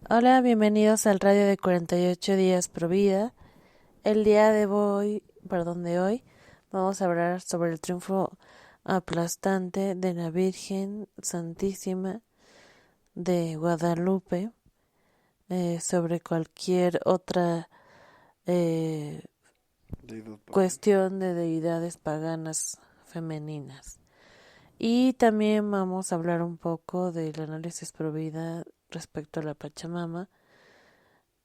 Hola, bienvenidos al radio de 48 días pro vida. El día de hoy, vamos a hablar sobre el triunfo aplastante de la Virgen Santísima de Guadalupe sobre cualquier otra eh, Deidad pagana. cuestión de deidades paganas femeninas. Y también vamos a hablar un poco del análisis pro vida respecto a la Pachamama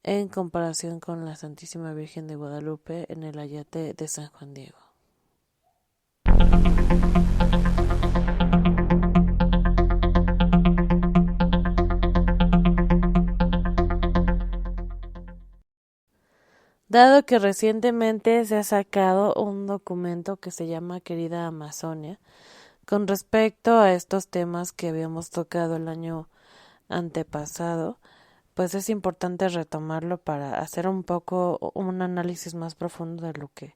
en comparación con la Santísima Virgen de Guadalupe en el Ayate de San Juan Diego. Dado que recientemente se ha sacado un documento que se llama Querida Amazonia, con respecto a estos temas que habíamos tocado el año antepasado, pues es importante retomarlo para hacer un poco un análisis más profundo de lo que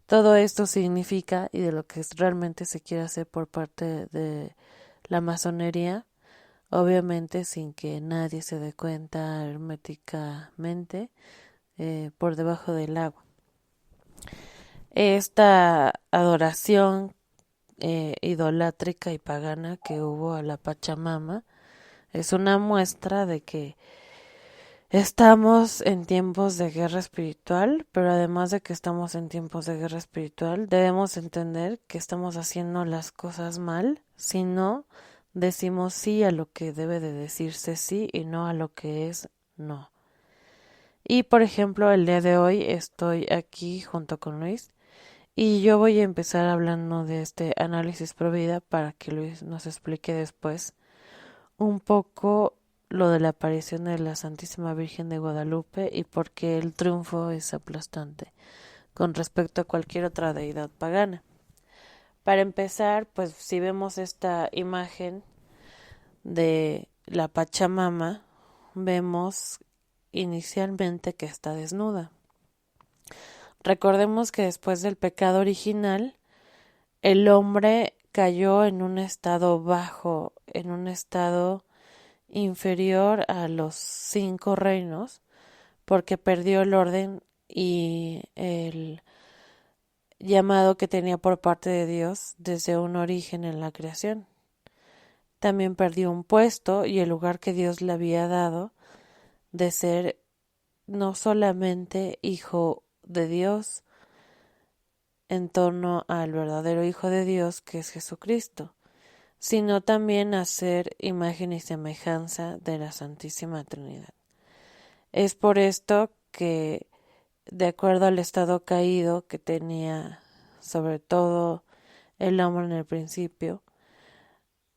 todo esto significa y de lo que realmente se quiere hacer por parte de la masonería, obviamente sin que nadie se dé cuenta herméticamente por debajo del agua. Esta adoración idolátrica y pagana que hubo a la Pachamama es una muestra de que estamos en tiempos de guerra espiritual, pero además de que estamos en tiempos de guerra espiritual, debemos entender que estamos haciendo las cosas mal si no decimos sí a lo que debe de decirse sí y no a lo que es no. Y por ejemplo, el día de hoy estoy aquí junto con Luis y yo voy a empezar hablando de este análisis pro vida para que Luis nos explique después un poco lo de la aparición de la Santísima Virgen de Guadalupe y por qué el triunfo es aplastante con respecto a cualquier otra deidad pagana. Para empezar, pues si vemos esta imagen de la Pachamama, vemos inicialmente que está desnuda. Recordemos que después del pecado original, el hombre cayó en un estado bajo, en un estado inferior a los 5 reinos, porque perdió el orden y el llamado que tenía por parte de Dios desde un origen en la creación. También perdió un puesto y el lugar que Dios le había dado de ser no solamente hijo de Dios en torno al verdadero Hijo de Dios que es Jesucristo, sino también a ser imagen y semejanza de la Santísima Trinidad. Es por esto que, de acuerdo al estado caído que tenía sobre todo el hombre en el principio,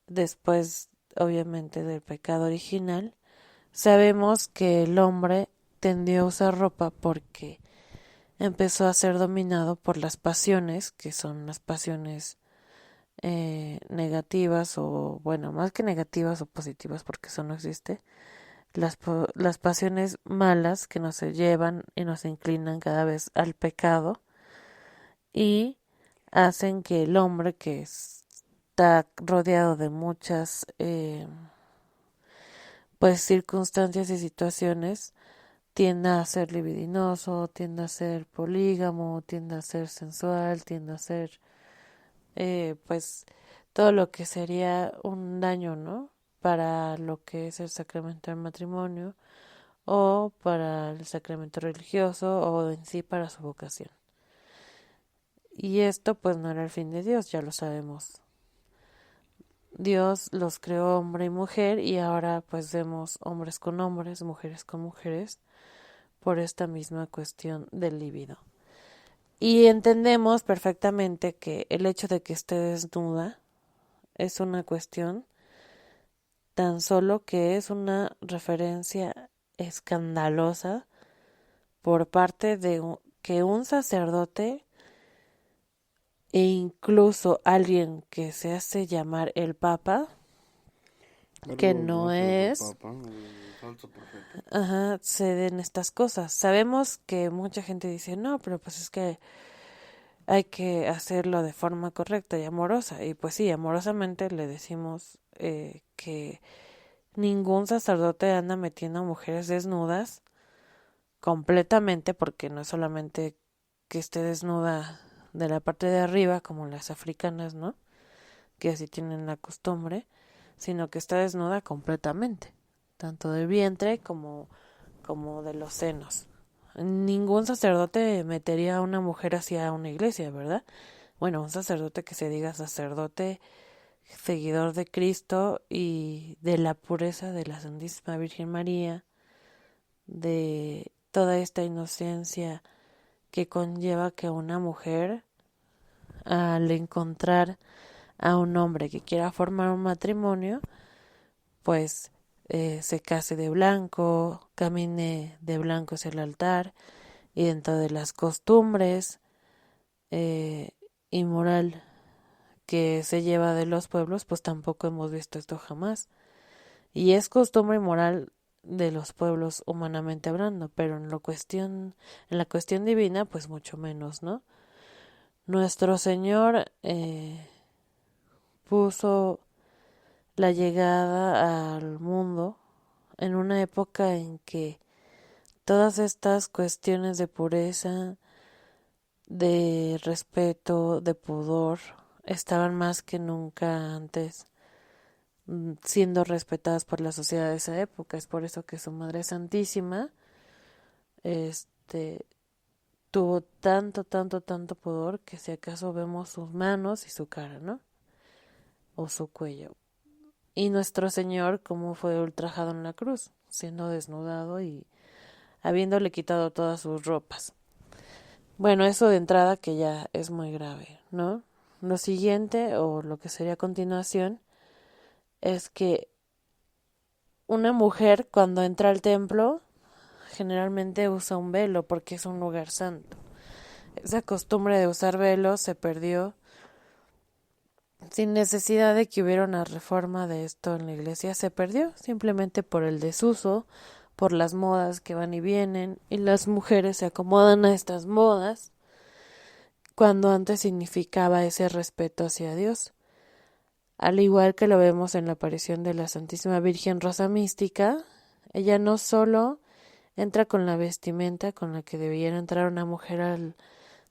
después obviamente del pecado original, sabemos que el hombre tendió a usar ropa porque empezó a ser dominado por las pasiones, que son las pasiones negativas o, bueno, más que negativas o positivas porque eso no existe, las pasiones malas que nos llevan y nos inclinan cada vez al pecado y hacen que el hombre que está rodeado de muchas pues circunstancias y situaciones tienda a ser libidinoso, tienda a ser polígamo, tienda a ser sensual, tienda a ser pues todo lo que sería un daño, ¿no? Para lo que es el sacramento del matrimonio o para el sacramento religioso o en sí para su vocación. Y esto pues no era el fin de Dios, ya lo sabemos. Dios los creó hombre y mujer y ahora pues vemos hombres con hombres, mujeres con mujeres por esta misma cuestión del líbido. Y entendemos perfectamente que el hecho de que esté desnuda es una cuestión tan solo que es una referencia escandalosa por parte de que un sacerdote e incluso alguien que se hace llamar el Papa, que El no falso es, papa, el falso profeta. ajá, se den estas cosas. Sabemos que mucha gente dice, no, pero pues es que hay que hacerlo de forma correcta y amorosa. Y pues sí, amorosamente le decimos que ningún sacerdote anda metiendo a mujeres desnudas completamente, porque no es solamente que esté desnuda de la parte de arriba como las africanas, ¿no? Que así tienen la costumbre, sino que está desnuda completamente, tanto del vientre como de los senos. Ningún sacerdote metería a una mujer hacia una iglesia, ¿verdad? Bueno, un sacerdote que se diga sacerdote, seguidor de Cristo y de la pureza de la Santísima Virgen María, de toda esta inocencia que conlleva que una mujer, al encontrar a un hombre que quiera formar un matrimonio, pues se case de blanco, camine de blanco hacia el altar, y dentro de las costumbres y moral que se lleva de los pueblos, pues tampoco hemos visto esto jamás. Y es costumbre y moral de los pueblos humanamente hablando, pero en la cuestión divina, pues mucho menos, ¿no? Nuestro Señor puso la llegada al mundo en una época en que todas estas cuestiones de pureza, de respeto, de pudor, estaban más que nunca antes siendo respetadas por la sociedad de esa época. Es por eso que su Madre Santísima este tuvo tanto pudor que si acaso vemos sus manos y su cara, ¿no? O su cuello. Y nuestro Señor cómo fue ultrajado en la cruz, siendo desnudado y habiéndole quitado todas sus ropas. Bueno, eso de entrada que ya es muy grave, ¿no? Lo siguiente, o lo que sería a continuación, es que una mujer cuando entra al templo generalmente usa un velo porque es un lugar santo. Esa costumbre de usar velos se perdió sin necesidad de que hubiera una reforma de esto en la iglesia. Se perdió simplemente por el desuso, por las modas que van y vienen, y las mujeres se acomodan a estas modas cuando antes significaba ese respeto hacia Dios. Al igual que lo vemos en la aparición de la Santísima Virgen Rosa Mística, ella no solo entra con la vestimenta con la que debiera entrar una mujer al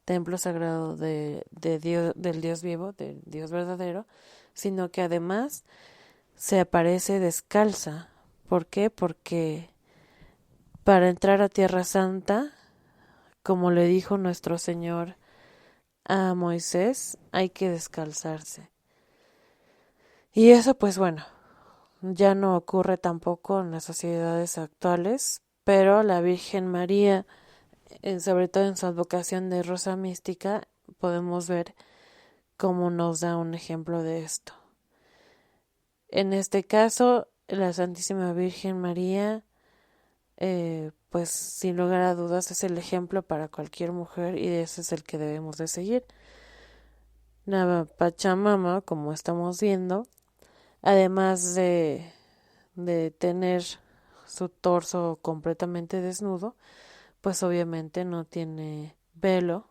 templo sagrado de Dios, del Dios vivo, del Dios verdadero, sino que además se aparece descalza. ¿Por qué? Porque para entrar a Tierra Santa, como le dijo nuestro Señor a Moisés, hay que descalzarse. Y eso, pues bueno, ya no ocurre tampoco en las sociedades actuales, pero la Virgen María, sobre todo en su advocación de Rosa Mística, podemos ver cómo nos da un ejemplo de esto. En este caso, la Santísima Virgen María, pues sin lugar a dudas es el ejemplo para cualquier mujer y ese es el que debemos de seguir. La Pachamama, como estamos viendo, además de tener su torso completamente desnudo, pues obviamente no tiene velo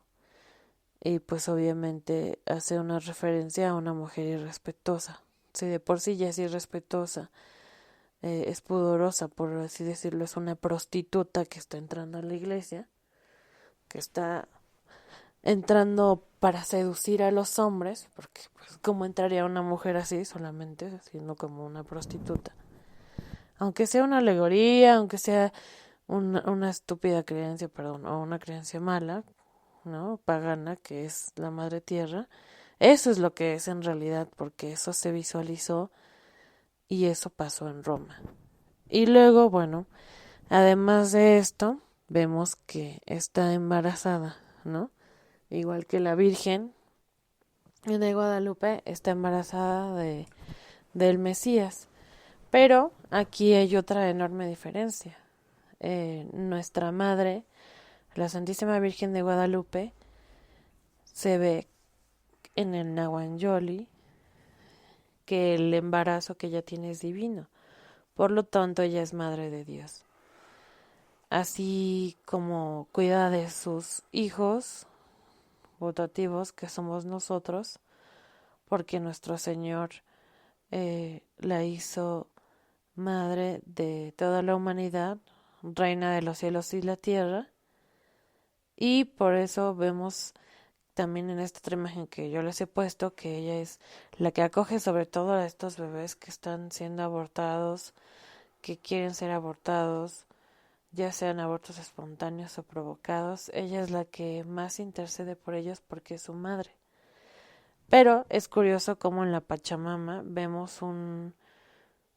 y pues obviamente hace una referencia a una mujer irrespetuosa. Si de por sí ya es irrespetuosa, es pudorosa, por así decirlo, es una prostituta que está entrando a la iglesia, que está entrando para seducir a los hombres, porque pues cómo entraría una mujer así solamente siendo como una prostituta. Aunque sea una alegoría, aunque sea una estúpida creencia, perdón, o una creencia mala, ¿no? Pagana, que es la madre tierra, eso es lo que es en realidad, porque eso se visualizó y eso pasó en Roma. Y luego, bueno, además de esto, vemos que está embarazada, ¿no? Igual que la Virgen de Guadalupe está embarazada del Mesías. Pero aquí hay otra enorme diferencia. Nuestra madre, la Santísima Virgen de Guadalupe, se ve en el Nahuanjoli que el embarazo que ella tiene es divino. Por lo tanto, ella es madre de Dios. Así como cuida de sus hijos votativos, que somos nosotros, porque nuestro Señor la hizo madre de toda la humanidad, reina de los cielos y la tierra, y por eso vemos también en esta otra imagen que yo les he puesto que ella es la que acoge sobre todo a estos bebés que están siendo abortados, que quieren ser abortados, ya sean abortos espontáneos o provocados. Ella es la que más intercede por ellos porque es su madre. Pero es curioso cómo en la Pachamama vemos un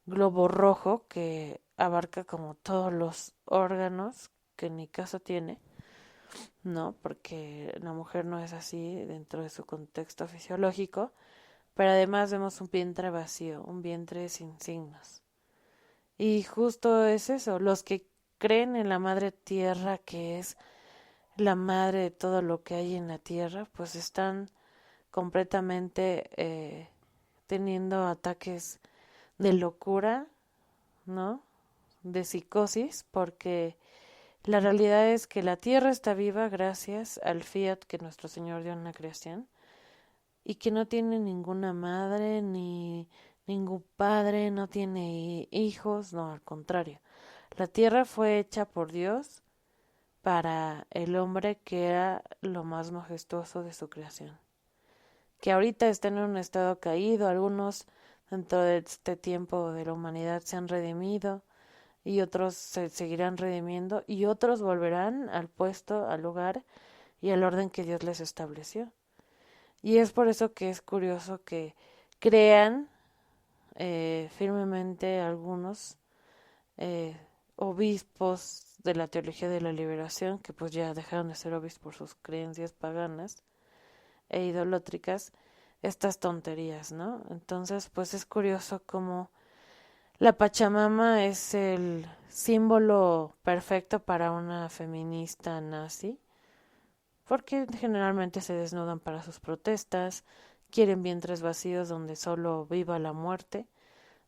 globo rojo que abarca como todos los órganos que ni caso tiene, ¿no? Porque la mujer no es así dentro de su contexto fisiológico, pero además vemos un vientre vacío, un vientre sin signos. Y justo es eso, los que creen en la madre tierra, que es la madre de todo lo que hay en la tierra, pues están completamente teniendo ataques de locura, ¿no? De psicosis, porque la realidad es que la tierra está viva gracias al fiat que nuestro Señor dio en la creación y que no tiene ninguna madre ni ningún padre, no tiene hijos, no, al contrario. La tierra fue hecha por Dios para el hombre, que era lo más majestuoso de su creación. Que ahorita está en un estado caído, algunos dentro de este tiempo de la humanidad se han redimido y otros se seguirán redimiendo y otros volverán al puesto, al lugar y al orden que Dios les estableció. Y es por eso que es curioso que crean firmemente algunos eh, obispos de la teología de la liberación, que pues ya dejaron de ser obispos por sus creencias paganas e idolátricas, estas tonterías, ¿no? Entonces, pues es curioso cómo la Pachamama es el símbolo perfecto para una feminista nazi, porque generalmente se desnudan para sus protestas, quieren vientres vacíos donde solo viva la muerte,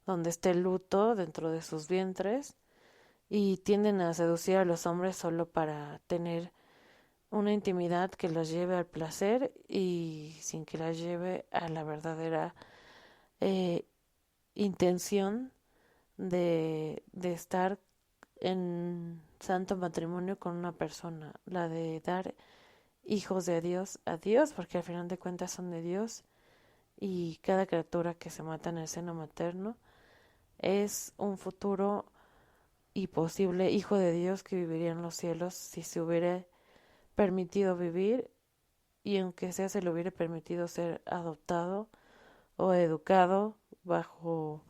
donde esté el luto dentro de sus vientres, y tienden a seducir a los hombres solo para tener una intimidad que los lleve al placer y sin que las lleve a la verdadera eh, intención de estar en santo matrimonio con una persona, la de dar hijos de Dios a Dios, porque al final de cuentas son de Dios y cada criatura que se mata en el seno materno es un futuro y posible hijo de Dios que viviría en los cielos si se hubiera permitido vivir y aunque sea se le hubiera permitido ser adoptado o educado bajo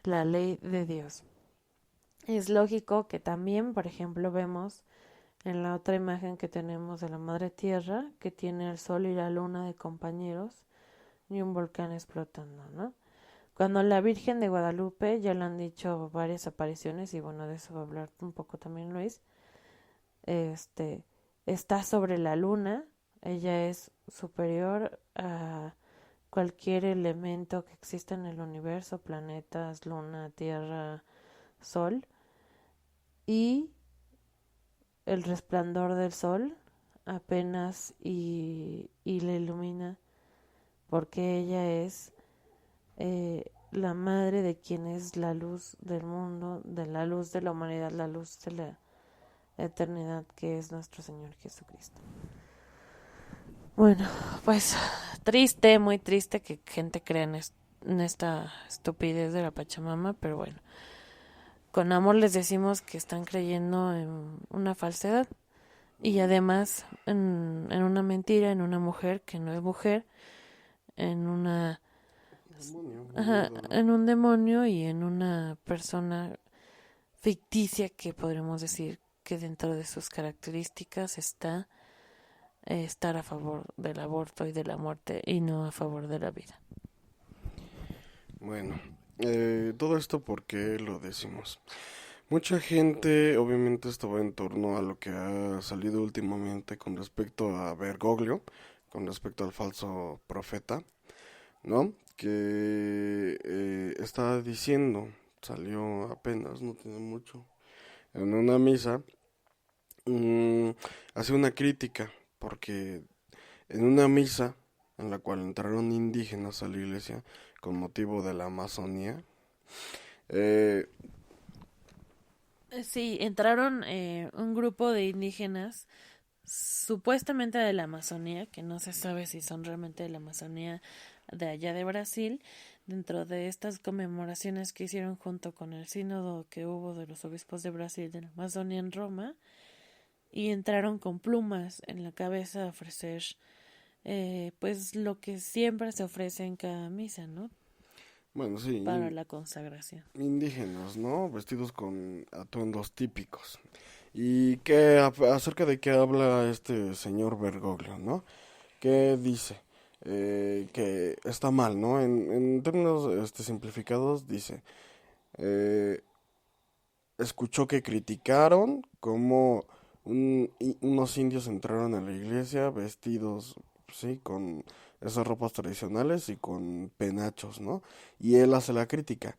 la ley de Dios. Es lógico que también, por ejemplo, vemos en la otra imagen que tenemos de la Madre Tierra, que tiene el Sol y la Luna de compañeros y un volcán explotando, ¿no? Cuando la Virgen de Guadalupe, ya le han dicho varias apariciones, y bueno, de eso va a hablar un poco también Luis, está sobre la Luna, ella es superior a cualquier elemento que exista en el universo, planetas, luna, tierra, sol, y el resplandor del sol apenas y le ilumina porque ella es la madre de quien es la luz del mundo, de la luz de la humanidad, la luz de la eternidad que es nuestro Señor Jesucristo. Bueno, pues triste, muy triste que gente crea en esta estupidez de la Pachamama, pero bueno, con amor les decimos que están creyendo en una falsedad y además en una mentira, en una mujer que no es mujer, en una en un demonio y en una persona ficticia que podremos decir que dentro de sus características está estar a favor del aborto y de la muerte y no a favor de la vida. Bueno, todo esto, ¿por qué lo decimos? Mucha gente, obviamente, esto va en torno a lo que ha salido últimamente con respecto a Bergoglio, con respecto al falso profeta, ¿no? Que está diciendo, salió apenas, no tiene mucho, en una misa, hace una crítica, porque en una misa en la cual entraron indígenas a la iglesia con motivo de la Amazonía, Eh, Sí, entraron un grupo de indígenas supuestamente de la Amazonía, que no se sabe si son realmente de la Amazonía de allá de Brasil, dentro de estas conmemoraciones que hicieron junto con el sínodo que hubo de los obispos de Brasil de la Amazonia en Roma, y entraron con plumas en la cabeza a ofrecer pues lo que siempre se ofrece en cada misa, ¿no? bueno, sí, Para la consagración. indígenas, ¿no? Vestidos con atuendos típicos. ¿Y acerca de qué habla este señor Bergoglio, ¿no? ¿Qué dice? Que está mal, ¿no? En términos simplificados dice, eh, escuchó que criticaron cómo unos indios entraron a la iglesia vestidos, sí, con esas ropas tradicionales y con penachos, ¿no? Y él hace la crítica.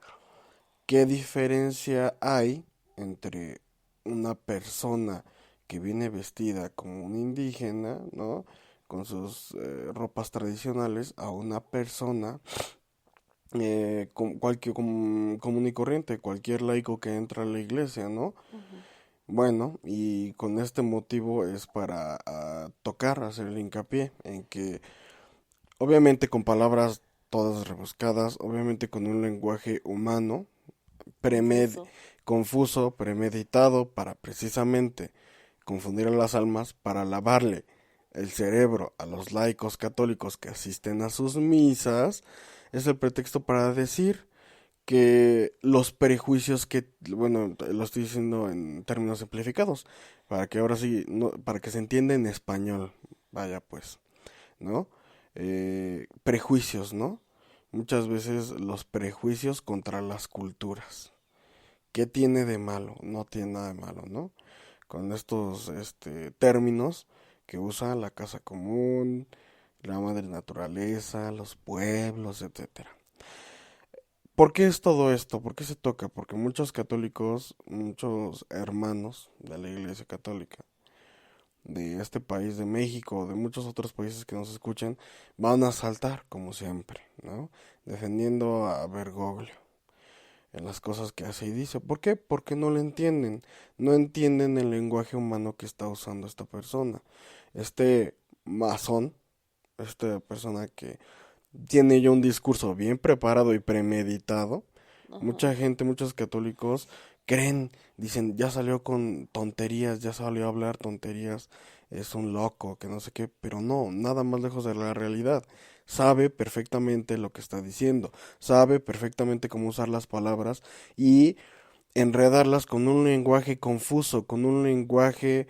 ¿Qué diferencia hay entre una persona que viene vestida como un indígena, ¿no? Con sus ropas tradicionales a una persona común y corriente, cualquier laico que entra a la iglesia, ¿no? Ujú. Bueno, y con este motivo es para tocar, hacer el hincapié en que, obviamente con palabras todas rebuscadas, obviamente con un lenguaje humano, premed Confuso. confuso, premeditado, para precisamente confundir a las almas, para lavarle el cerebro a los laicos católicos que asisten a sus misas, es el pretexto para decir que los prejuicios que, bueno, lo estoy diciendo en términos simplificados, para que ahora sí, no, para que se entienda en español, vaya pues, ¿no? Prejuicios, ¿no? Muchas veces los prejuicios contra las culturas. ¿Qué tiene de malo? No tiene nada de malo, ¿no? Con estos términos que usa la casa común, la madre naturaleza, los pueblos, etcétera. ¿Por qué es todo esto? ¿Por qué se toca? Porque muchos católicos, muchos hermanos de la Iglesia Católica de este país, de México, de muchos otros países que nos escuchan, van a saltar, como siempre, ¿no? Defendiendo a Bergoglio en las cosas que hace y dice. ¿Por qué? Porque no le entienden. No entienden el lenguaje humano que está usando esta persona. Este masón, esta persona que tiene ya un discurso bien preparado y premeditado. Ajá. Mucha gente, muchos católicos creen, dicen, ya salió con tonterías, ya salió a hablar tonterías, es un loco, que no sé qué, pero no, nada más lejos de la realidad. Sabe perfectamente lo que está diciendo, sabe perfectamente cómo usar las palabras y enredarlas con un lenguaje confuso, con un lenguaje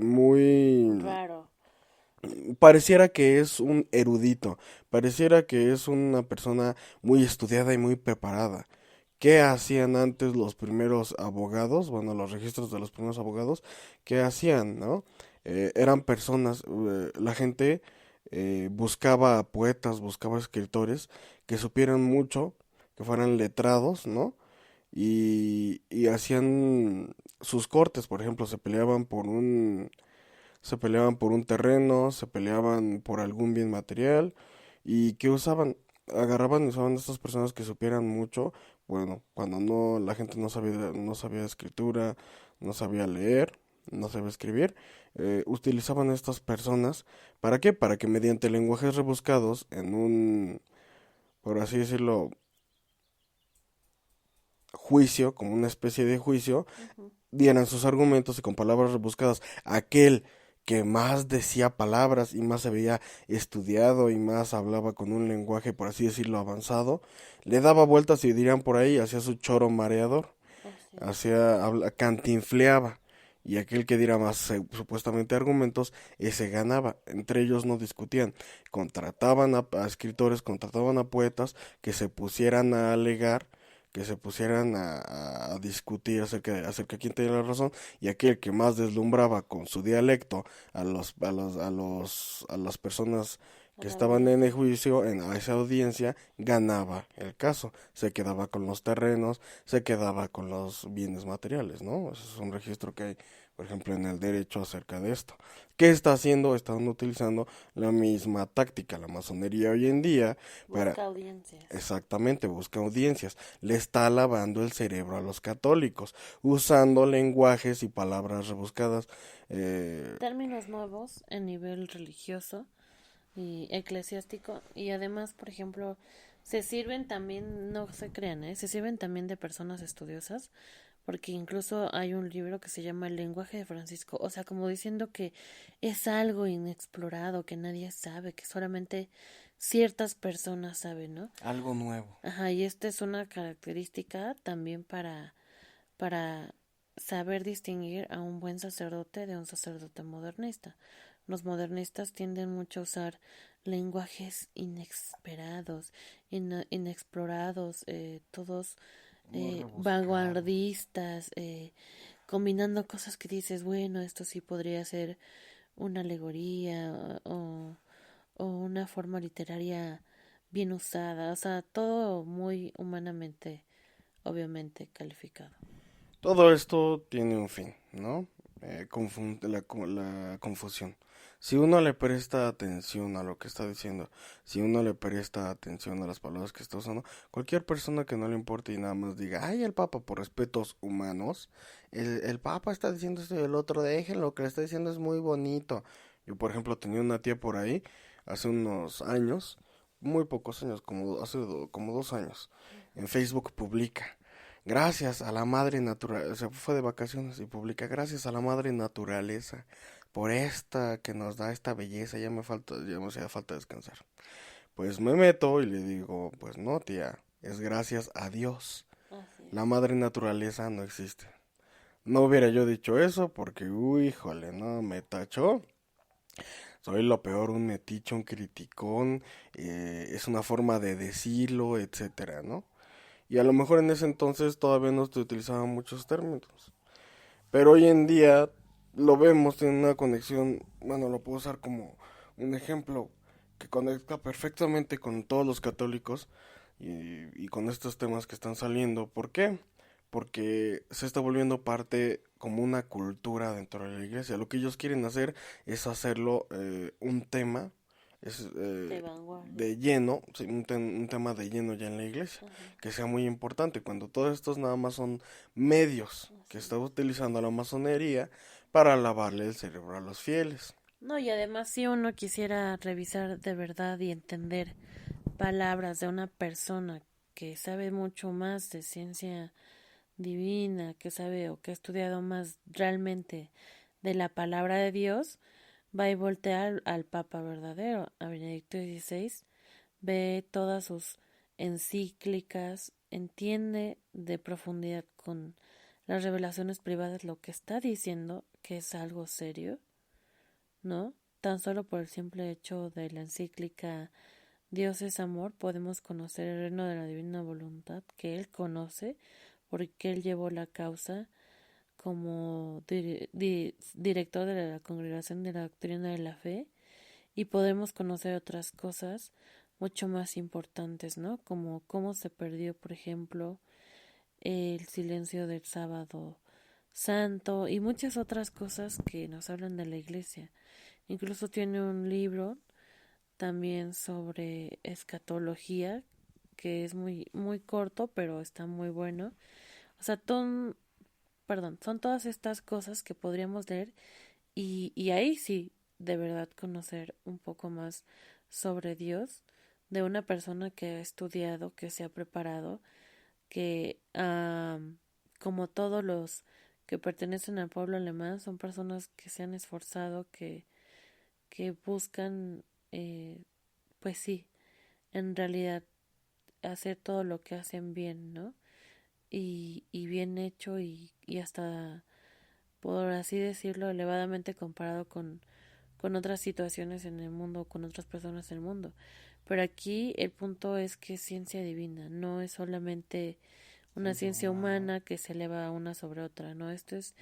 muy Raro. pareciera que es un erudito, pareciera que es una persona muy estudiada y muy preparada. ¿Qué hacían antes los primeros abogados? Bueno, los registros de los primeros abogados, ¿qué hacían, no? Eran personas, la gente buscaba poetas, buscaba escritores que supieran mucho, que fueran letrados, ¿no? Y hacían sus cortes, por ejemplo, se peleaban por un terreno, se peleaban por algún bien material y que usaban, agarraban y usaban a estas personas que supieran mucho, bueno, cuando no la gente no sabía escritura, no sabía leer, no sabía escribir, utilizaban a estas personas, ¿para qué? Para que mediante lenguajes rebuscados en un, por así decirlo, juicio, como una especie de juicio, Ujú. dieran sus argumentos y con palabras rebuscadas, aquel que más decía palabras y más se veía estudiado y más hablaba con un lenguaje, por así decirlo, avanzado, le daba vueltas y dirían por ahí, hacía su choro mareador, Así es. cantinfleaba. Y aquel que diera más supuestamente argumentos, ese ganaba. Entre ellos no discutían. Contrataban a escritores, contrataban a poetas que se pusieran a alegar, que se pusieran a discutir acerca de quién tenía la razón, y aquel que más deslumbraba con su dialecto a las personas que estaban en el juicio, en esa audiencia, ganaba el caso, se quedaba con los terrenos, se quedaba con los bienes materiales, ¿no? Ese es un registro que hay, por ejemplo, en el derecho acerca de esto. ¿Qué está haciendo? Están utilizando la misma táctica, la masonería hoy en día, para... Busca audiencias. Exactamente, busca audiencias. Le está lavando el cerebro a los católicos, usando lenguajes y palabras rebuscadas. Términos nuevos en nivel religioso y eclesiástico, y además, por ejemplo, se sirven también, no se crean, se sirven también de personas estudiosas, porque incluso hay un libro que se llama El lenguaje de Francisco, o sea, como diciendo que es algo inexplorado, que nadie sabe, que solamente ciertas personas saben, ¿no? Algo nuevo. Ajá, y esta es una característica también para saber distinguir a un buen sacerdote de un sacerdote modernista. Los modernistas tienden mucho a usar lenguajes inesperados, inexplorados, todos vanguardistas, combinando cosas que dices, bueno, esto sí podría ser una alegoría o una forma literaria bien usada, o sea, todo muy humanamente, obviamente, calificado. Todo esto tiene un fin, ¿no? La confusión. Si uno le presta atención a lo que está diciendo, si uno le presta atención a las palabras que está usando, cualquier persona que no le importe y nada más diga, ay, el Papa, por respetos humanos, el Papa está diciendo esto y el otro, déjenlo, lo que le está diciendo es muy bonito. Yo, por ejemplo, tenía una tía por ahí, hace unos años, muy pocos años, como 2 años, en Facebook publica. Gracias a la madre naturaleza, se fue de vacaciones y publica, gracias a la madre naturaleza por esta que nos da esta belleza, ya me hacía falta descansar. Pues me meto y le digo, pues no tía, es gracias a Dios. Así La es. madre naturaleza no existe. No hubiera yo dicho eso porque, uy, híjole, no, me tachó. Soy lo peor, un metiche, un criticón, es una forma de decirlo, etcétera, ¿no? Y a lo mejor en ese entonces todavía no se utilizaban muchos términos. Pero hoy en día lo vemos, tiene una conexión, bueno, lo puedo usar como un ejemplo que conecta perfectamente con todos los católicos y con estos temas que están saliendo. ¿Por qué? Porque se está volviendo parte como una cultura dentro de la iglesia. Lo que ellos quieren hacer es hacerlo un tema es De vanguardia. de lleno, sí, un tema de lleno ya en la iglesia, Ajá, que sea muy importante, cuando todos estos nada más son medios que así está es. utilizando la masonería para lavarle el cerebro a los fieles. No, y además si uno quisiera revisar de verdad y entender palabras de una persona que sabe mucho más de ciencia divina, que sabe o que ha estudiado más realmente de la palabra de Dios, va y voltea al Papa verdadero, a Benedicto XVI, ve todas sus encíclicas, entiende de profundidad con las revelaciones privadas lo que está diciendo, que es algo serio, ¿no? Tan solo por el simple hecho de la encíclica Dios es amor, podemos conocer el reino de la divina voluntad que Él conoce, porque Él llevó la causa como director de la Congregación de la Doctrina de la Fe, y podemos conocer otras cosas mucho más importantes, ¿no? Como cómo se perdió, por ejemplo, el silencio del sábado santo y muchas otras cosas que nos hablan de la iglesia. Incluso tiene un libro también sobre escatología que es muy corto, pero está muy bueno. O sea, son todas estas cosas que podríamos leer y ahí sí, de verdad conocer un poco más sobre Dios de una persona que ha estudiado, que se ha preparado, que como todos los que pertenecen al pueblo alemán son personas que se han esforzado, que buscan, pues sí, en realidad hacer todo lo que hacen bien, ¿no? Y bien hecho y hasta, por así decirlo, elevadamente comparado con otras situaciones en el mundo, con otras personas en el mundo. Pero aquí el punto es que es ciencia divina, no es solamente una Ciencia ciencia humana. humana que se eleva una sobre otra, ¿no? Esto es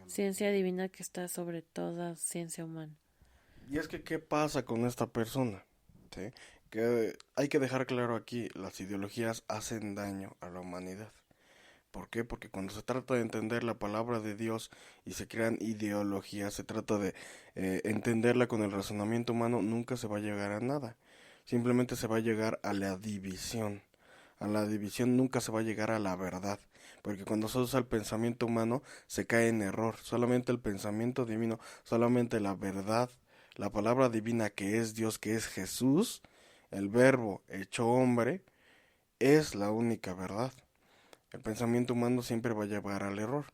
ciencia divina que está sobre toda ciencia humana. Y es que, ¿qué pasa con esta persona? ¿sí? Que hay que dejar claro aquí, las ideologías hacen daño a la humanidad. ¿Por qué? Porque cuando se trata de entender la palabra de Dios y se crean ideologías, se trata de entenderla con el razonamiento humano, nunca se va a llegar a nada. Simplemente se va a llegar a la división. A la división nunca se va a llegar a la verdad. Porque cuando se usa el pensamiento humano, se cae en error. Solamente el pensamiento divino, solamente la verdad, la palabra divina que es Dios, que es Jesús, el verbo hecho hombre, es la única verdad. El pensamiento humano siempre va a llevar al error.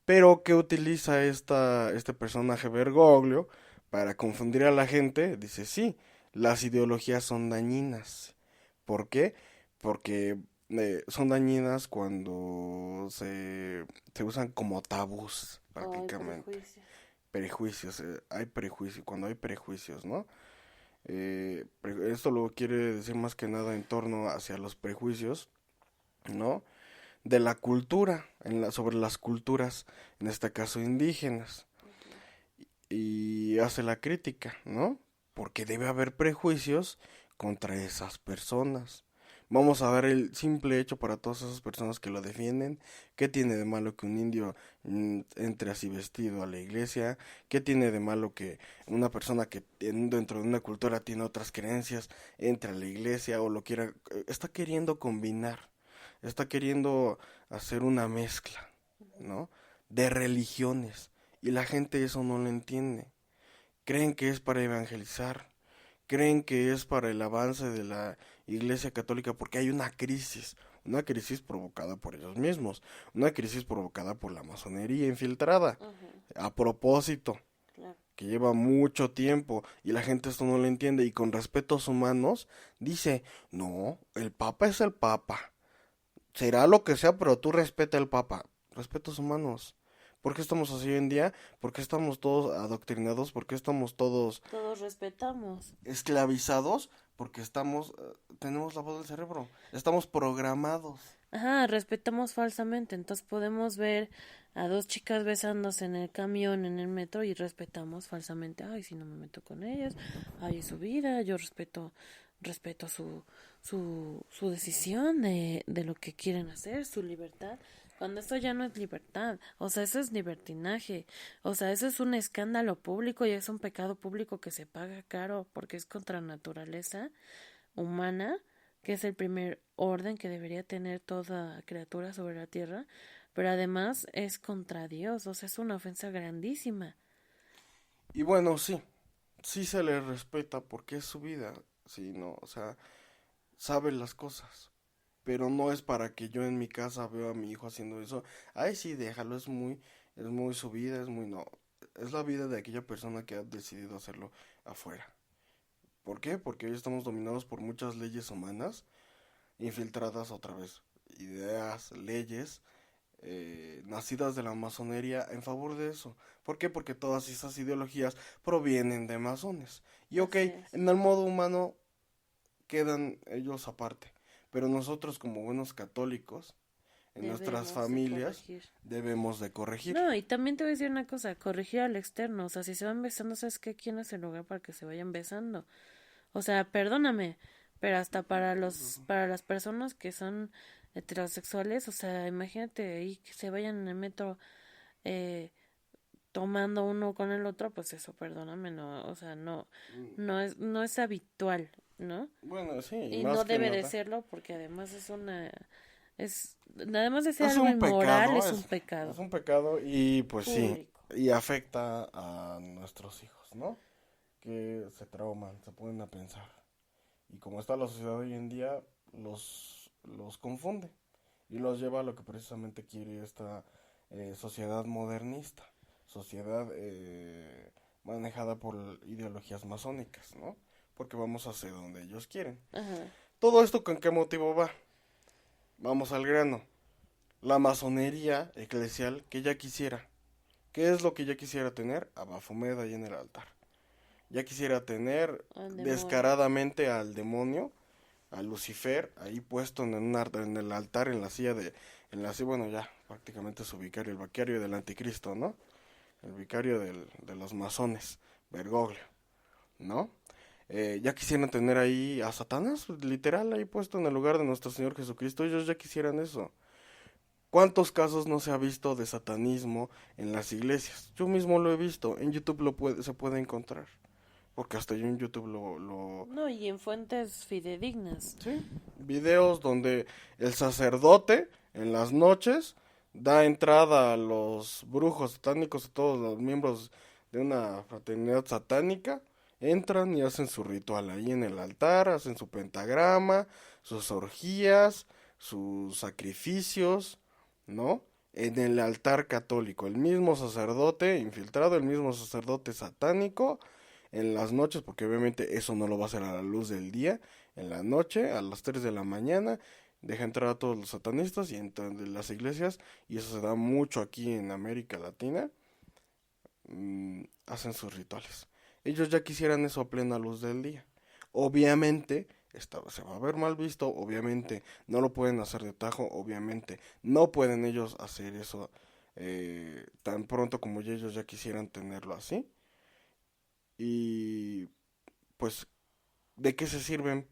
Pero ¿qué utiliza este personaje Bergoglio para confundir a la gente? Dice, sí, las ideologías son dañinas. ¿Por qué? Porque son dañinas cuando se usan como tabús, prácticamente. Prejuicios, hay prejuicios, cuando hay prejuicios, ¿no? Esto lo quiere decir más que nada en torno hacia los prejuicios, ¿no? De la cultura, sobre las culturas, en este caso indígenas, y hace la crítica, ¿no? Porque debe haber prejuicios contra esas personas. Vamos a ver el simple hecho para todas esas personas que lo defienden. ¿Qué tiene de malo que un indio entre así vestido a la iglesia? ¿Qué tiene de malo que una persona que dentro de una cultura tiene otras creencias entre a la iglesia o lo quiera? Está queriendo combinar, está queriendo hacer una mezcla, ¿no? De religiones. Y la gente eso no lo entiende. Creen que es para evangelizar, creen que es para el avance de la Iglesia Católica porque hay una crisis provocada por ellos mismos, una crisis provocada por la masonería infiltrada, a propósito, Claro. que lleva mucho tiempo y la gente esto no lo entiende y con respetos humanos dice, no, el Papa es el Papa, será lo que sea, pero tú respeta al Papa, respetos humanos. ¿Por qué estamos así hoy en día? ¿Por qué estamos todos adoctrinados? ¿Por qué estamos todos Todos respetamos. esclavizados? Porque tenemos lavado el cerebro, estamos programados. Ajá, respetamos falsamente. Entonces podemos ver a dos chicas besándose en el camión, en el metro, y respetamos falsamente. Ay, si no me meto con ellas, ay, es su vida, yo respeto su decisión de lo que quieren hacer, su libertad. Cuando eso ya no es libertad, o sea, eso es libertinaje, o sea, eso es un escándalo público y es un pecado público que se paga caro porque es contra naturaleza humana, que es el primer orden que debería tener toda criatura sobre la tierra, pero además es contra Dios, o sea, es una ofensa grandísima. Y bueno, sí, sí se le respeta porque es su vida, sí, no, o sea, sabe las cosas, pero no es para que yo en mi casa veo a mi hijo haciendo eso. Ay, sí, déjalo, es muy su vida, es muy, no, es la vida de aquella persona que ha decidido hacerlo afuera. ¿Por qué? Porque hoy estamos dominados por muchas leyes humanas, infiltradas otra vez, ideas, leyes, nacidas de la masonería en favor de eso. ¿Por qué? Porque todas esas ideologías provienen de masones. Y ok, Así es. en el modo humano quedan ellos aparte. Pero nosotros como buenos católicos, en nuestras Debemos de familias, corregir. debemos de corregir. No, y también te voy a decir una cosa, corregir al externo, o sea, si se van besando, ¿sabes qué? ¿Quién es el lugar para que se vayan besando? O sea, perdóname, pero hasta para las personas que son heterosexuales, o sea, imagínate ahí que se vayan en el metro eh, tomando uno con el otro, pues eso, perdóname, no, o sea, no es habitual, ¿no? Bueno, sí, Y más no que debe de nada. serlo porque además además de ser Es algo un inmoral, pecado, es un pecado es un pecado y pues sí, público. y afecta a nuestros hijos, ¿no? Que se trauman, se ponen a pensar. Y como está la sociedad hoy en día, los confunde y los lleva a lo que precisamente quiere esta sociedad modernista, sociedad manejada por ideologías masónicas, ¿no? Porque vamos hacia donde ellos quieren. Ajá. ¿Todo esto con qué motivo va? Vamos al grano. La masonería eclesial que ya quisiera. ¿Qué es lo que ya quisiera tener? A Baphomet ahí en el altar. Ya quisiera tener Al demonio. descaradamente al demonio, a Lucifer, ahí puesto en el altar, en la silla bueno, ya, prácticamente su vicario, el vicario del anticristo, ¿no? El vicario de los masones, Bergoglio, ¿no? ya quisieran tener ahí a Satanás, literal, ahí puesto en el lugar de nuestro Señor Jesucristo. Ellos ya quisieran eso. ¿Cuántos casos no se ha visto de satanismo en las iglesias? Yo mismo lo he visto, en YouTube se puede encontrar, porque hasta yo en YouTube No, y en fuentes fidedignas. Sí, videos donde el sacerdote en las noches da entrada a los brujos satánicos, a todos los miembros de una fraternidad satánica, entran y hacen su ritual ahí en el altar, hacen su pentagrama, sus orgías, sus sacrificios, ¿no? En el altar católico, el mismo sacerdote infiltrado, el mismo sacerdote satánico, en las noches, porque obviamente eso no lo va a hacer a la luz del día, en la noche, a las 3 de la mañana, deja entrar a todos los satanistas y entran de las iglesias, y eso se da mucho aquí en América Latina, hacen sus rituales. Ellos ya quisieran eso a plena luz del día. Obviamente, se va a ver mal visto, obviamente no lo pueden hacer de tajo, obviamente no pueden ellos hacer eso tan pronto como ellos ya quisieran tenerlo así. Y pues, ¿de qué se sirven?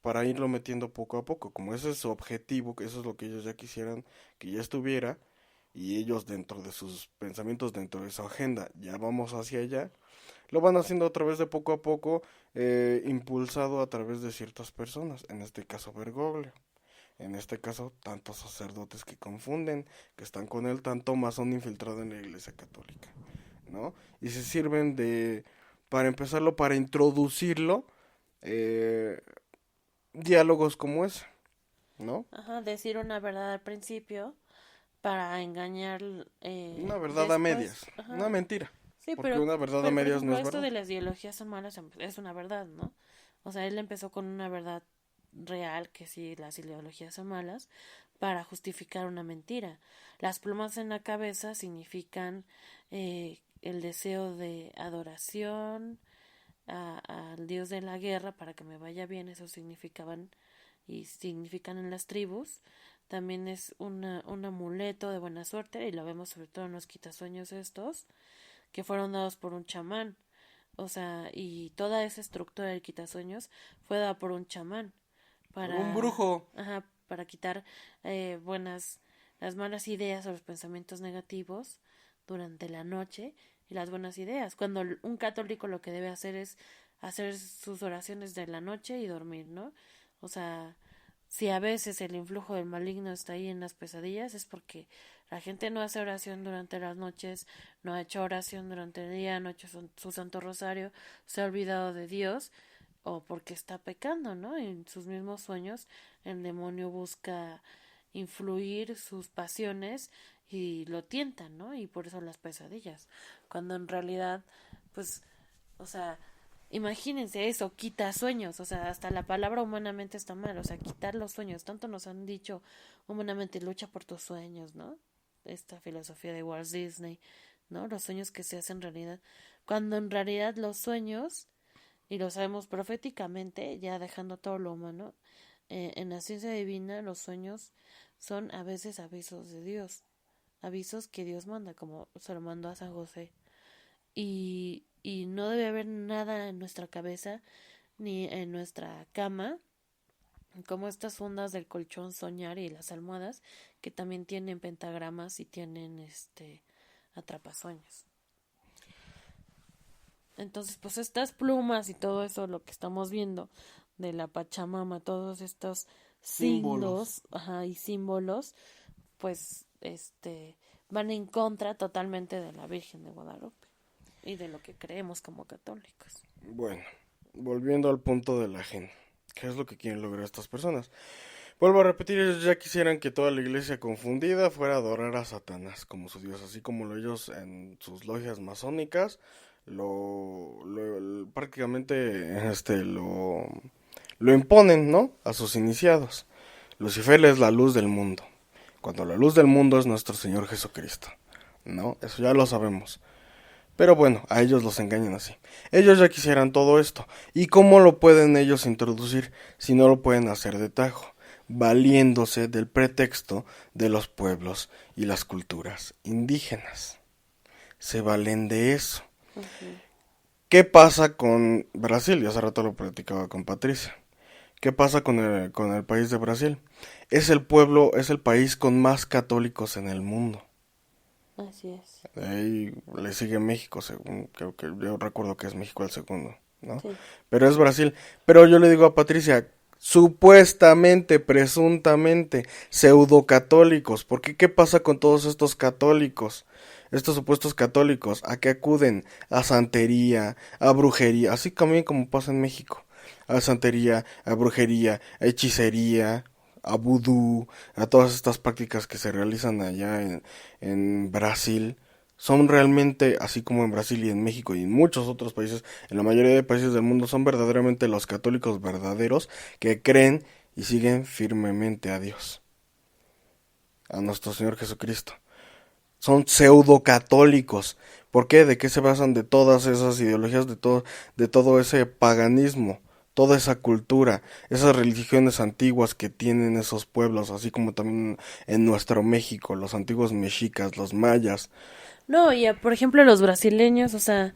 Para irlo metiendo poco a poco, como ese es su objetivo, que eso es lo que ellos ya quisieran que ya estuviera, y ellos dentro de sus pensamientos, dentro de su agenda, ya vamos hacia allá, lo van haciendo a través de poco a poco, impulsado a través de ciertas personas, en este caso Bergoglio, en este caso tantos sacerdotes que confunden, que están con él, tanto masón infiltrado en la iglesia católica, ¿no? Y se sirven para empezarlo, para introducirlo, eh, diálogos como ese, ¿no? Ajá, decir una verdad al principio para engañar Una verdad a después. medias, una Ajá. mentira, Sí, porque una verdad a pero por medias no ejemplo, es esto verdad. de las ideologías son malas es una verdad, ¿no? O sea, él empezó con una verdad real, que sí, las ideologías son malas, para justificar una mentira. Las plumas en la cabeza significan el deseo de adoración al dios de la guerra para que me vaya bien, eso significaban y significan en las tribus. También es un amuleto de buena suerte y lo vemos sobre todo en los quitasueños estos, que fueron dados por un chamán. O sea, y toda esa estructura del quitasueños fue dada por un chamán Por un para, brujo. ajá, para quitar las malas ideas o los pensamientos negativos durante la noche y las buenas ideas. Cuando un católico lo que debe hacer es hacer sus oraciones de la noche y dormir, ¿no? O sea, si a veces el influjo del maligno está ahí en las pesadillas es porque la gente no hace oración durante las noches, no ha hecho oración durante el día, no ha hecho su santo rosario, se ha olvidado de Dios o porque está pecando, ¿no? En sus mismos sueños el demonio busca influir sus pasiones y lo tientan, ¿no? Y por eso las pesadillas, cuando en realidad, pues, o sea, imagínense eso, quita sueños, o sea, hasta la palabra humanamente está mal, o sea, quitar los sueños, tanto nos han dicho humanamente, lucha por tus sueños, ¿no? Esta filosofía de Walt Disney, ¿no? Los sueños que se hacen realidad, cuando en realidad los sueños, y lo sabemos proféticamente, ya dejando todo lo humano, en la ciencia divina los sueños son a veces avisos de Dios, avisos que Dios manda, como se lo mandó a San José. Y no debe haber nada en nuestra cabeza ni en nuestra cama, como estas fundas del colchón soñar y las almohadas, que también tienen pentagramas y tienen atrapasueños. Entonces, pues estas plumas y todo eso, lo que estamos viendo de la Pachamama, todos estos signos, Símbolos. ajá, y símbolos, pues van en contra totalmente de la Virgen de Guadalupe y de lo que creemos como católicos. Bueno, volviendo al punto de la agenda. ¿Qué es lo que quieren lograr estas personas? Vuelvo a repetir, ellos ya quisieran que toda la iglesia confundida fuera a adorar a Satanás como su dios, así como ellos en sus logias masónicas prácticamente lo imponen, ¿no? A sus iniciados. Lucifer es la luz del mundo, cuando la luz del mundo es nuestro Señor Jesucristo, ¿no? Eso ya lo sabemos. Pero bueno, a ellos los engañan así. Ellos ya quisieran todo esto. ¿Y cómo lo pueden ellos introducir si no lo pueden hacer de tajo? Valiéndose del pretexto de los pueblos y las culturas indígenas. Se valen de eso. Uh-huh. ¿Qué pasa con Brasil? Y hace rato lo platicaba con Patricia. ¿Qué pasa con el país de Brasil? Es el país con más católicos en el mundo. Así es. Ahí le sigue México, según creo que yo recuerdo que es México el segundo, ¿no? Sí. Pero es Brasil. Pero yo le digo a Patricia, supuestamente, presuntamente, pseudocatólicos. ¿Por qué pasa con todos estos católicos? Estos supuestos católicos, ¿a qué acuden? A santería, a brujería, así también como pasa en México. A santería, a brujería, a hechicería, a vudú, a todas estas prácticas que se realizan allá en Brasil. Son realmente, así como en Brasil y en México y en muchos otros países, en la mayoría de países del mundo, son verdaderamente los católicos verdaderos que creen y siguen firmemente a Dios, a nuestro Señor Jesucristo. Son pseudo-católicos. ¿Por qué? ¿De qué se basan de todas esas ideologías, de todo ese paganismo, toda esa cultura, esas religiones antiguas que tienen esos pueblos, así como también en nuestro México, los antiguos mexicas, los mayas? No, y por ejemplo los brasileños, o sea,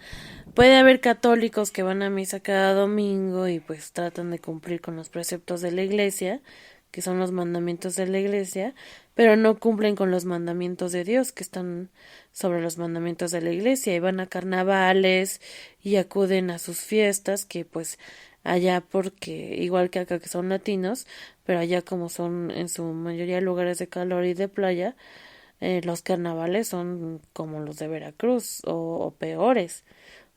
puede haber católicos que van a misa cada domingo y pues tratan de cumplir con los preceptos de la iglesia, que son los mandamientos de la iglesia, pero no cumplen con los mandamientos de Dios, que están sobre los mandamientos de la iglesia, y van a carnavales y acuden a sus fiestas, que pues allá porque, igual que acá que son latinos, pero allá como son en su mayoría lugares de calor y de playa, los carnavales son como los de Veracruz o peores.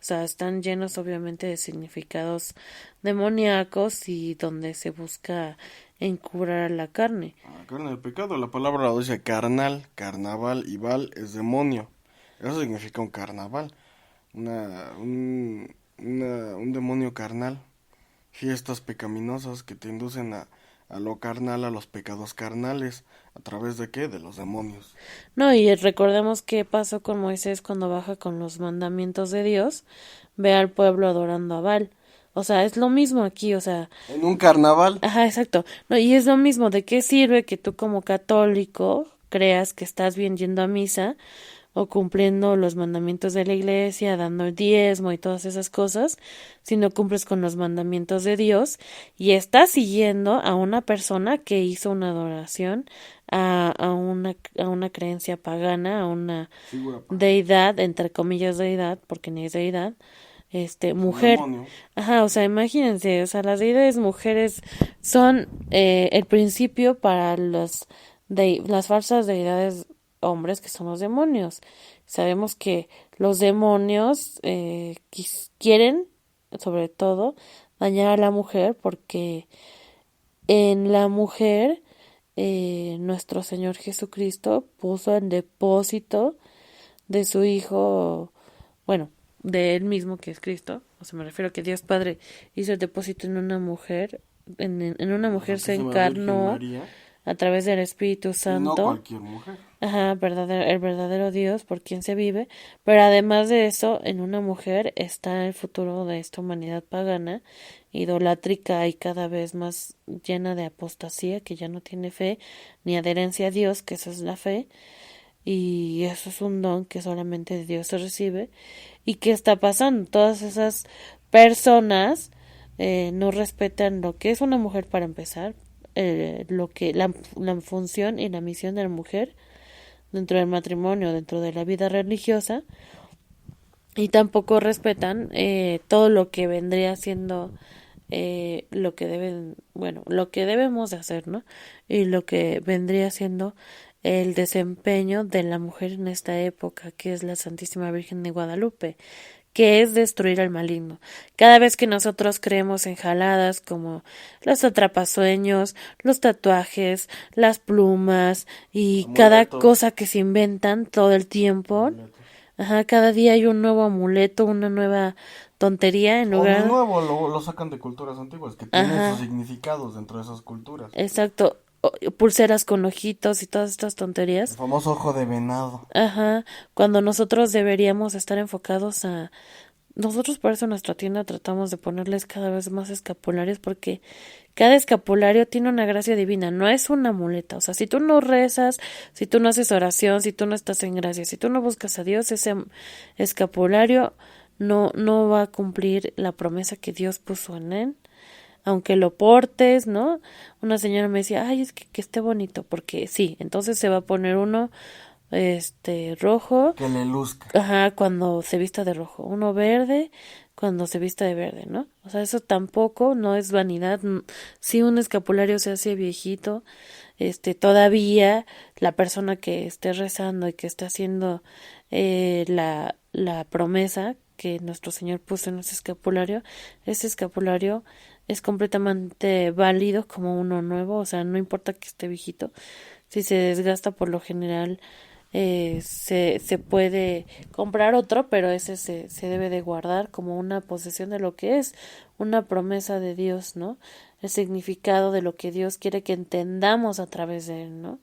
O sea, están llenos obviamente de significados demoníacos y donde se busca encubrir a la carne. La carne del pecado, la palabra lo dice carnal, carnaval y val es demonio. Eso significa un carnaval, un demonio carnal. Fiestas pecaminosas que te inducen a lo carnal, a los pecados carnales. ¿A través de qué? De los demonios. No, y recordemos qué pasó con Moisés cuando baja con los mandamientos de Dios, ve al pueblo adorando a Baal. O sea, es lo mismo aquí, o sea, En un carnaval. ajá, exacto. No, y es lo mismo, ¿de qué sirve que tú como católico creas que estás bien yendo a misa o cumpliendo los mandamientos de la iglesia, dando el diezmo y todas esas cosas, si no cumples con los mandamientos de Dios y estás siguiendo a una persona que hizo una adoración a una creencia pagana, a una Figura deidad, entre comillas deidad, porque ni es deidad, mujer. demonio. Ajá, o sea, imagínense, o sea, las deidades mujeres son el principio para las falsas deidades hombres que son los demonios. Sabemos que los demonios quieren, sobre todo, dañar a la mujer porque en la mujer nuestro Señor Jesucristo puso en depósito de su Hijo, bueno, de él mismo que es Cristo, o sea, me refiero a que Dios Padre hizo el depósito en una mujer, en una La mujer se Santísima Virgen encarnó María. a través del Espíritu Y no Santo, cualquier mujer. ajá, el verdadero Dios por quien se vive, pero además de eso, en una mujer está el futuro de esta humanidad pagana, idolátrica y cada vez más llena de apostasía, que ya no tiene fe ni adherencia a Dios, que esa es la fe, y eso es un don que solamente de Dios se recibe. ¿Y qué está pasando? Todas esas personas no respetan lo que es una mujer para empezar, lo que la función y la misión de la mujer dentro del matrimonio, dentro de la vida religiosa, y tampoco respetan todo lo que vendría siendo lo que deben, bueno, lo que debemos de hacer, ¿no? Y lo que vendría siendo el desempeño de la mujer en esta época, que es la Santísima Virgen de Guadalupe, que es destruir al maligno. Cada vez que nosotros creemos en jaladas como los atrapasueños, los tatuajes, las plumas y cada Amuletos. cosa que se inventan todo el tiempo, ajá, cada día hay un nuevo amuleto, una nueva tontería en O de lugar, nuevo lo sacan de culturas antiguas, que tienen sus ajá, significados dentro de esas culturas. exacto, pulseras con ojitos y todas estas El tonterías. famoso ojo de venado. Ajá, cuando nosotros deberíamos estar enfocados a... Nosotros por eso en nuestra tienda tratamos de ponerles cada vez más escapularios porque cada escapulario tiene una gracia divina, no es una muleta. O sea, si tú no rezas, si tú no haces oración, si tú no estás en gracia, si tú no buscas a Dios, ese escapulario no va a cumplir la promesa que Dios puso en él, aunque lo portes, ¿no? Una señora me decía, ay, es que esté bonito, porque sí, entonces se va a poner uno, rojo, Que le luzca. ajá, cuando se vista de rojo, uno verde, cuando se vista de verde, ¿no? O sea, eso tampoco no es vanidad. Si un escapulario se hace viejito, todavía la persona que esté rezando y que está haciendo la promesa que nuestro Señor puso en ese escapulario es completamente válido como uno nuevo, o sea, no importa que esté viejito, si se desgasta por lo general se puede comprar otro, pero ese se debe de guardar como una posesión de lo que es una promesa de Dios, ¿no? El significado de lo que Dios quiere que entendamos a través de él, ¿no?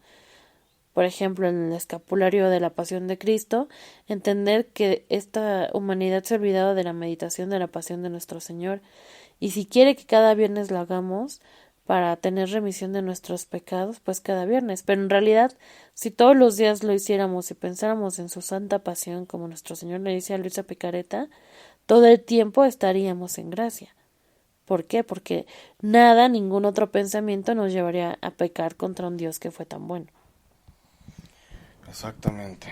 Por ejemplo, en el escapulario de la Pasión de Cristo, entender que esta humanidad se ha olvidado de la meditación de la pasión de nuestro Señor, y si quiere que cada viernes lo hagamos para tener remisión de nuestros pecados, pues cada viernes. Pero en realidad, si todos los días lo hiciéramos y pensáramos en su santa pasión, como nuestro Señor le dice a Luisa Picareta, todo el tiempo estaríamos en gracia. ¿Por qué? Porque nada, ningún otro pensamiento nos llevaría a pecar contra un Dios que fue tan bueno. Exactamente.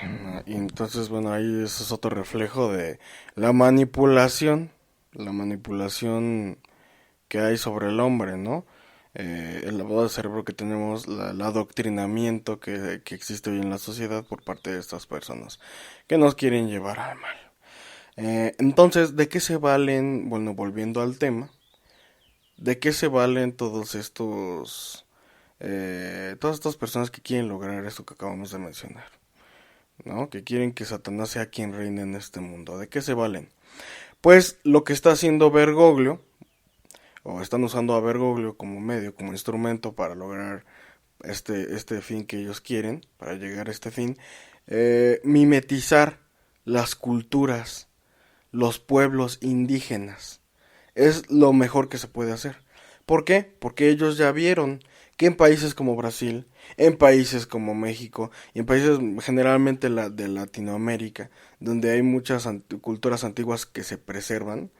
Y entonces, bueno, ahí eso es otro reflejo de la manipulación que hay sobre el hombre, ¿no? El lavado de cerebro que tenemos, el adoctrinamiento que existe hoy en la sociedad por parte de estas personas que nos quieren llevar al mal. Entonces, ¿de qué se valen, bueno, volviendo al tema, de qué se valen todas estas personas que quieren lograr esto que acabamos de mencionar? ¿No? Que quieren que Satanás sea quien reine en este mundo. ¿De qué se valen? Pues lo que está haciendo Bergoglio, o están usando a Bergoglio como medio, como instrumento para lograr este fin que ellos quieren, para llegar a este fin, mimetizar las culturas, los pueblos indígenas. Es lo mejor que se puede hacer. ¿Por qué? Porque ellos ya vieron que en países como Brasil, en países como México y en países generalmente de Latinoamérica, donde hay muchas culturas antiguas que se preservan,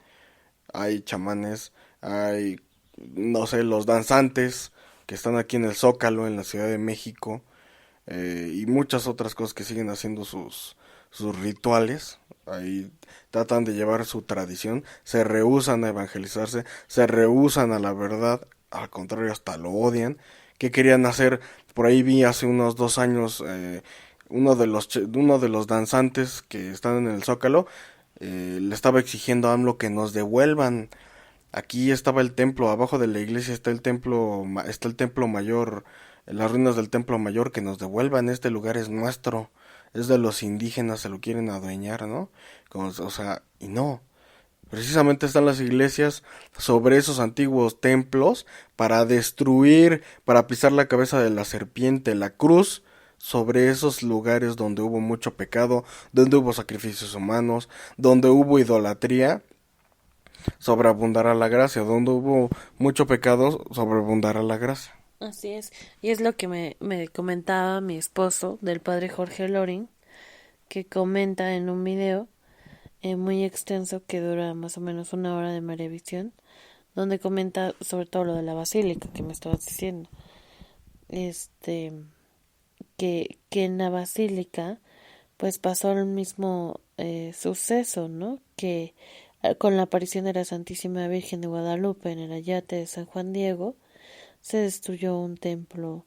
hay chamanes, hay, no sé, los danzantes que están aquí en el Zócalo, en la Ciudad de México, y muchas otras cosas que siguen haciendo sus rituales. Ahí tratan de llevar su tradición, se rehúsan a evangelizarse, se rehúsan a la verdad, al contrario, hasta lo odian. ¿Qué querían hacer? Por ahí vi hace unos 2 años uno de los danzantes que están en el Zócalo, le estaba exigiendo a AMLO que nos devuelvan. Aquí estaba el templo, abajo de la iglesia está el templo mayor, las ruinas del templo mayor, que nos devuelvan, este lugar es nuestro, es de los indígenas, se lo quieren adueñar, ¿no? O sea, y no, precisamente están las iglesias sobre esos antiguos templos para destruir, para pisar la cabeza de la serpiente, la cruz, sobre esos lugares donde hubo mucho pecado, donde hubo sacrificios humanos, donde hubo idolatría, sobreabundará la gracia. Donde hubo mucho pecado, sobreabundará la gracia. Así es. Y es lo que me comentaba mi esposo del padre Jorge Loring, que comenta en un video muy extenso que dura más o menos 1 hora de María Visión, donde comenta sobre todo lo de la basílica que me estabas diciendo. Este, que en la basílica pues pasó el mismo suceso, ¿no? Que con la aparición de la Santísima Virgen de Guadalupe en el ayate de San Juan Diego, se destruyó un templo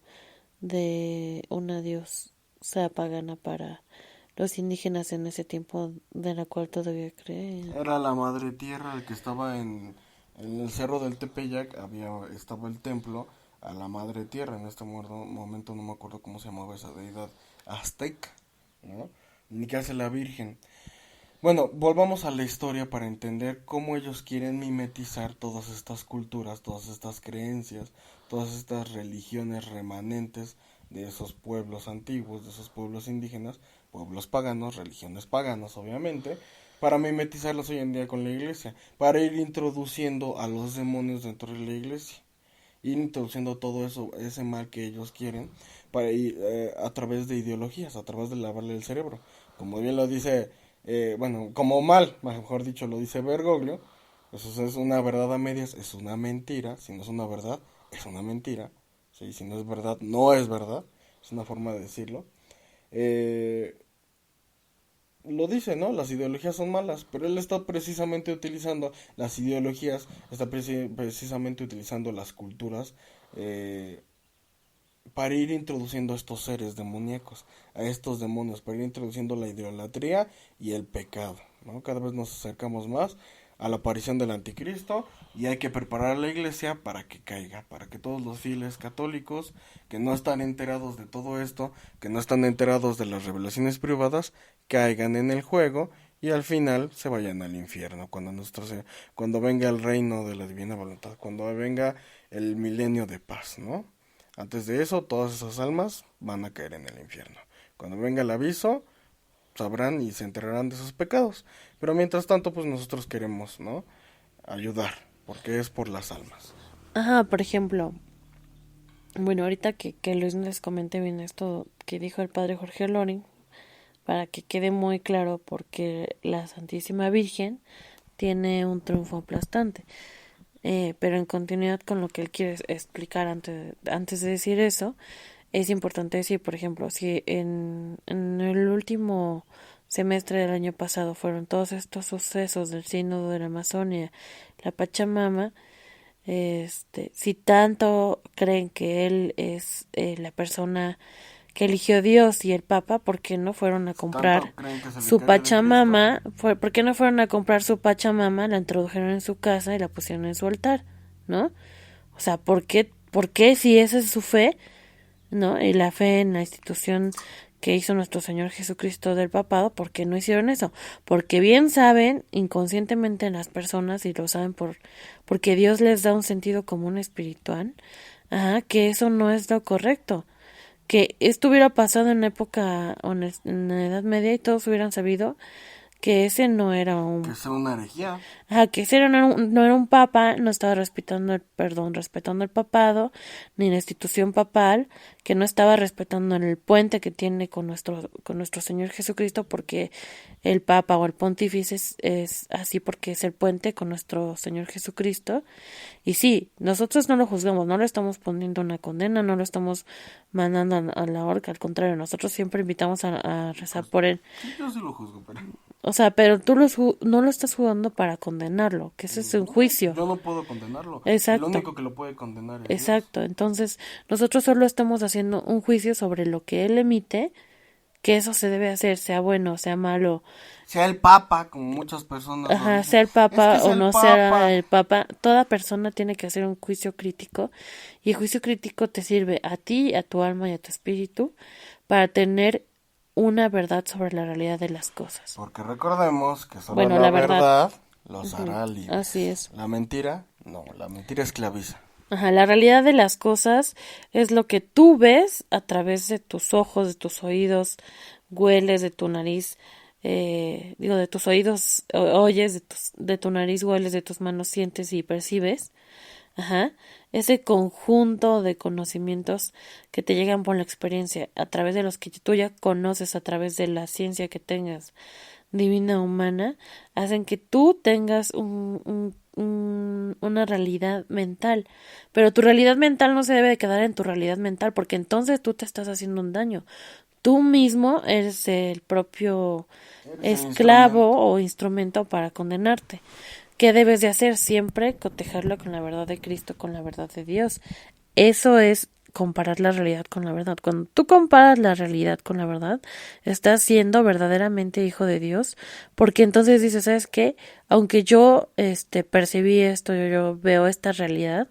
de una diosa pagana para los indígenas en ese tiempo, de la cual todavía creen. Era la madre tierra que estaba en el cerro del Tepeyac, estaba el templo a la madre tierra. En este momento no me acuerdo cómo se llamaba esa deidad azteca, ¿no? Ni qué hace la Virgen. Bueno, volvamos a la historia para entender cómo ellos quieren mimetizar todas estas culturas, todas estas creencias, todas estas religiones remanentes de esos pueblos antiguos, de esos pueblos indígenas, pueblos paganos, religiones paganas obviamente, para mimetizarlos hoy en día con la iglesia, para ir introduciendo a los demonios dentro de la iglesia, ir introduciendo todo eso, ese mal que ellos quieren, para ir a través de ideologías, a través de lavarle el cerebro. Como bien lo dice bueno, como mal, mejor dicho, lo dice Bergoglio, pues eso es una verdad a medias, es una mentira, si no es una verdad, es una mentira, ¿sí? Si no es verdad, no es verdad, es una forma de decirlo. Eh, lo dice, ¿no? Las ideologías son malas, pero él está precisamente utilizando las ideologías, está precisamente utilizando las culturas eh, para ir introduciendo a estos seres demoníacos, a estos demonios, para ir introduciendo la idolatría y el pecado, ¿no? Cada vez nos acercamos más a la aparición del anticristo y hay que preparar a la iglesia para que caiga, para que todos los fieles católicos que no están enterados de todo esto, que no están enterados de las revelaciones privadas, caigan en el juego y al final se vayan al infierno cuando venga el reino de la divina voluntad, cuando venga el milenio de paz, ¿no? Antes de eso, todas esas almas van a caer en el infierno. Cuando venga el aviso, sabrán y se enterarán de sus pecados. Pero mientras tanto, pues nosotros queremos, ¿no? Ayudar, porque es por las almas. Ajá, por ejemplo, bueno, ahorita que Luis les comente bien esto que dijo el padre Jorge Loring, para que quede muy claro porque la Santísima Virgen tiene un triunfo aplastante. Pero en continuidad con lo que él quiere explicar antes de decir eso, es importante decir, por ejemplo, si en el último semestre del año pasado fueron todos estos sucesos del sínodo de la Amazonia, la Pachamama, si tanto creen que él es la persona que eligió Dios y el Papa, ¿por qué no fueron a comprar su Pachamama? ¿Por qué no fueron a comprar su Pachamama, la introdujeron en su casa y la pusieron en su altar? ¿No? O sea, por qué si esa es su fe, ¿no? Y la fe en la institución que hizo nuestro Señor Jesucristo del papado, ¿por qué no hicieron eso? Porque bien saben inconscientemente las personas y lo saben porque Dios les da un sentido común espiritual, que eso no es lo correcto. Que esto hubiera pasado en época o en la Edad Media y todos hubieran sabido que ese no era Que sea una herejía. que ese no era un papa, no estaba respetando el papado, ni la institución papal, que no estaba respetando el puente que tiene con nuestro Señor Jesucristo, porque el papa o el pontífice es así porque es el puente con nuestro Señor Jesucristo. Y sí, nosotros no lo juzgamos, no lo estamos poniendo una condena, no lo estamos mandando a la horca, al contrario, nosotros siempre invitamos a rezar por él. Sí, yo sí lo juzgo, pero... O sea, pero tú no lo estás jugando para condenarlo, que ese es un juicio. Yo no puedo condenarlo. Exacto. El único que lo puede condenar es Exacto. Dios. Entonces, nosotros solo estamos haciendo un juicio sobre lo que él emite, que eso se debe hacer, sea bueno, sea malo. Sea el Papa, como muchas personas lo dicen. Sea el Papa Es que o el no Papa. sea el Papa, toda persona tiene que hacer un juicio crítico y el juicio crítico te sirve a ti, a tu alma y a tu espíritu para tener una verdad sobre la realidad de las cosas. Porque recordemos que solo Bueno, la verdad verdad los hará libres. Así es. La mentira, no, la mentira esclaviza. La realidad de las cosas es lo que tú ves a través de tus ojos, de tus oídos, hueles de tu nariz, de tus oídos oyes, de tu nariz hueles, de tus manos sientes y percibes. Ese conjunto de conocimientos que te llegan por la experiencia, a través de los que tú ya conoces, a través de la ciencia que tengas divina humana, hacen que tú tengas una realidad mental. Pero tu realidad mental no se debe de quedar en tu realidad mental, porque entonces tú te estás haciendo un daño. Tú mismo eres el propio esclavo o instrumento para condenarte. ¿Qué debes de hacer? Siempre cotejarlo con la verdad de Cristo, con la verdad de Dios. Eso es comparar la realidad con la verdad. Cuando tú comparas la realidad con la verdad, estás siendo verdaderamente hijo de Dios, porque entonces dices, ¿sabes qué? Aunque yo percibí esto, yo veo esta realidad,